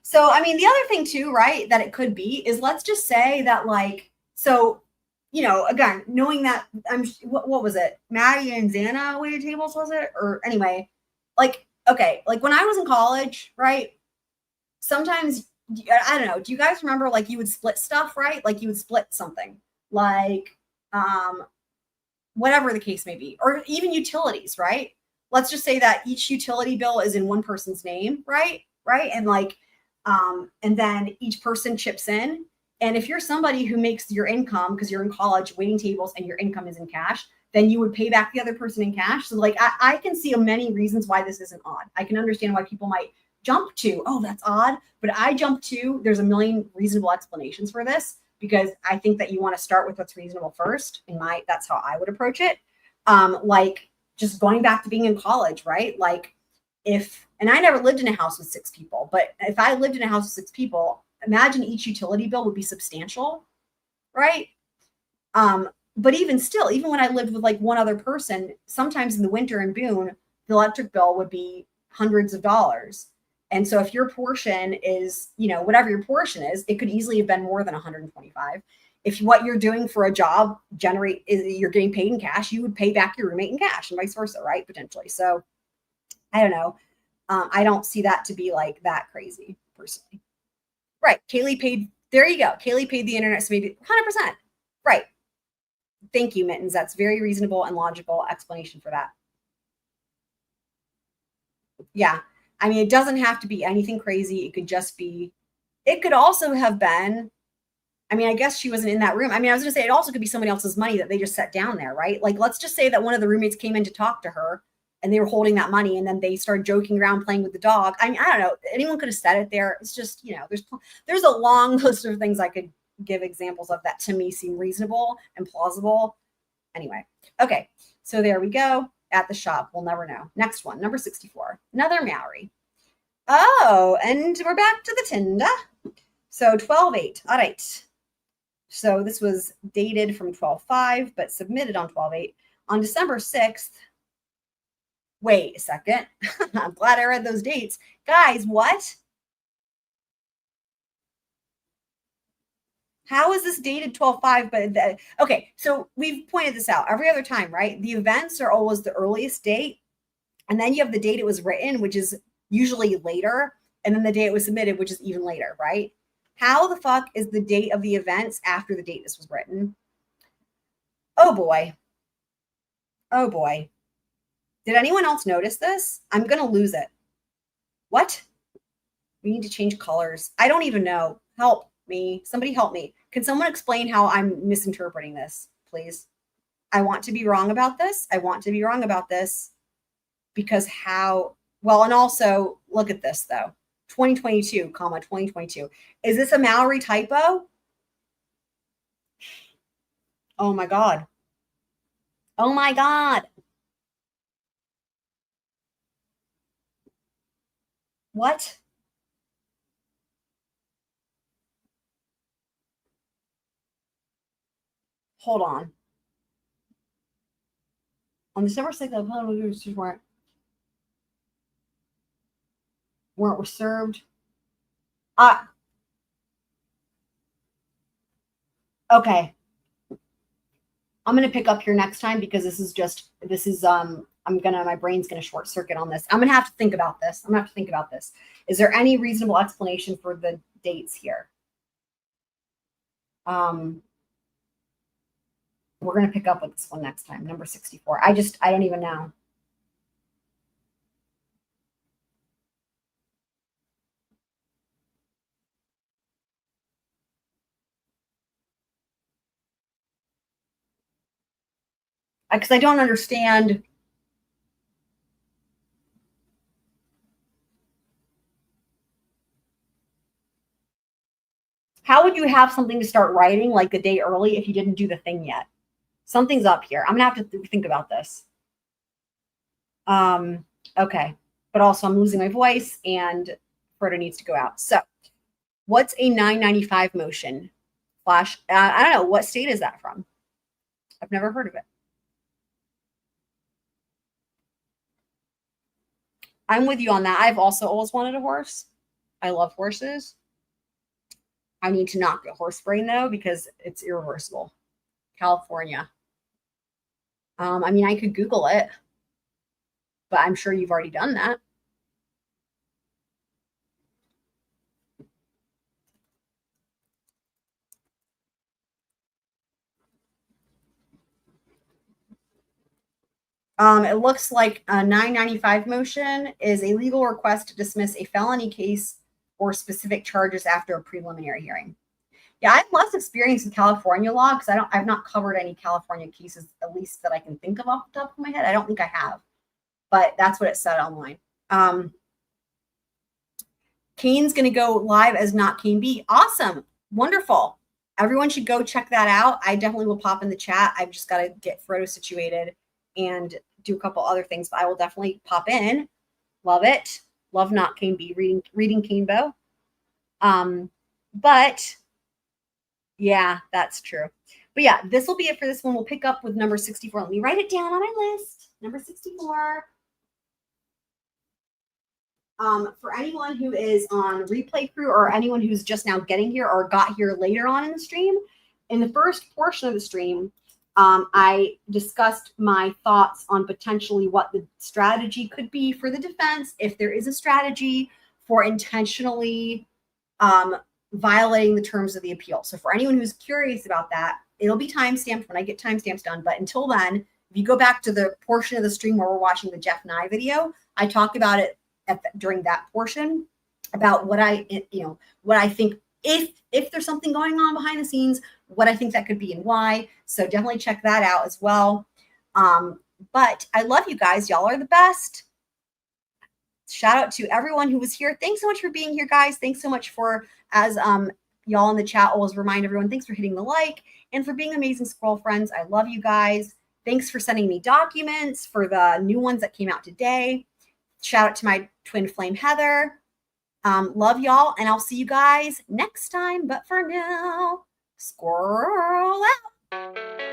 So, I mean, the other thing too, right, that it could be is let's just say that like, so, you know, again, knowing that what was it? Maddie and Xana waited tables, was it? Or anyway, like, okay, like when I was in college, right, sometimes, I don't know, do you guys remember like you would split stuff, right? Like you would split something like, whatever the case may be, or even utilities, right? Let's just say that each utility bill is in one person's name, right? Right. And like, and then each person chips in. And if you're somebody who makes your income because you're in college waiting tables and your income is in cash, then you would pay back the other person in cash. So like, I can see many reasons why this isn't odd. I can understand why people might jump to, oh, that's odd. But I jump to, there's a million reasonable explanations for this, because I think that you want to start with what's reasonable first. That's how I would approach it. Like just going back to being in college, right? Like and I never lived in a house with 6 people, but if I lived in a house with 6 people, imagine each utility bill would be substantial, right? But even still, even when I lived with like one other person, sometimes in the winter in Boone, the electric bill would be hundreds of dollars. And so if your portion is, whatever your portion is, it could easily have been more than 125. If what you're doing for a job you're getting paid in cash, you would pay back your roommate in cash and vice versa, right? Potentially. So I don't know. I don't see that to be like that crazy personally. Right. Kaylee paid. There you go. Kaylee paid the internet. So maybe 100%. Right. Thank you, Mittens. That's very reasonable and logical explanation for that. Yeah. I mean, it doesn't have to be anything crazy. It could also have been, I mean, I guess she wasn't in that room. I mean, I was going to say it also could be somebody else's money that they just set down there, right? Like, let's just say that one of the roommates came in to talk to her and they were holding that money and then they started joking around playing with the dog. I mean, I don't know. Anyone could have said it there. It's just, there's a long list of things I could give examples of that to me seem reasonable and plausible. Anyway. Okay. So there we go. At the shop. We'll never know. Next one, number 64. Another Maori. Oh, and we're back to the Tinder. So 12/8. All right. So this was dated from 12/5, but submitted on 12/8. On December 6th. Wait a second. I'm glad I read those dates. Guys, what? How is this dated 12/5? But okay, so we've pointed this out every other time, right? The events are always the earliest date, and then you have the date it was written, which is usually later, and then the date it was submitted, which is even later, right? How the fuck is the date of the events after the date this was written? Oh boy. Oh boy. Did anyone else notice this? I'm going to lose it. What? We need to change colors. I don't even know. Help me. Somebody help me. Can someone explain how I'm misinterpreting this, please? I want to be wrong about this. I want to be wrong about this because and also look at this though. 2022, 2022. Is this a Mallory typo? Oh my God. Oh my God. What? Hold on. On December 6th, weren't served. Okay. I'm going to pick up here next time because my brain's going to short circuit on this. I'm going to have to think about this. Is there any reasonable explanation for the dates here? We're going to pick up with this one next time. Number 64. I don't even know. Because I don't understand. How would you have something to start writing like a day early if you didn't do the thing yet? Something's up here. I'm going to have to think about this. Okay. But also I'm losing my voice and Frodo needs to go out. So what's a 995 motion? I don't know. What state is that from? I've never heard of it. I'm with you on that. I've also always wanted a horse. I love horses. I need to not get horse brain though, because it's irreversible. California. I mean, I could Google it, but I'm sure you've already done that. It looks like a 995 motion is a legal request to dismiss a felony case or specific charges after a preliminary hearing. Yeah, I have less experience with California law because I've not covered any California cases, at least that I can think of off the top of my head. I don't think I have, but that's what it said online. Kane's going to go live as Not Kane B. Awesome. Wonderful. Everyone should go check that out. I definitely will pop in the chat. I've just got to get Frodo situated and do a couple other things, but I will definitely pop in. Love it. Love Not Kane B, reading Canebo. But yeah, that's true. But yeah, this will be it for this one. We'll pick up with number 64. Let me write it down on my list. Number 64. For anyone who is on replay crew or anyone who's just now getting here or got here later on in the stream, in the first portion of the stream, I discussed my thoughts on potentially what the strategy could be for the defense, if there is a strategy for intentionally violating the terms of the appeal. So for anyone who's curious about that, it'll be timestamped when I get timestamps done. But until then, if you go back to the portion of the stream where we're watching the Jeff Nye video, I talk about it during that portion about what I think if there's something going on behind the scenes, what I think that could be and why. So definitely check that out as well. But I love you guys. Y'all are the best. Shout out to everyone who was here. Thanks so much for being here, guys. Thanks so much for, as y'all in the chat always remind everyone, thanks for hitting the like and for being amazing scroll friends. I love you guys. Thanks for sending me documents for the new ones that came out today. Shout out to my twin flame, Heather. Love y'all, and I'll see you guys next time. But for now, squirrel out.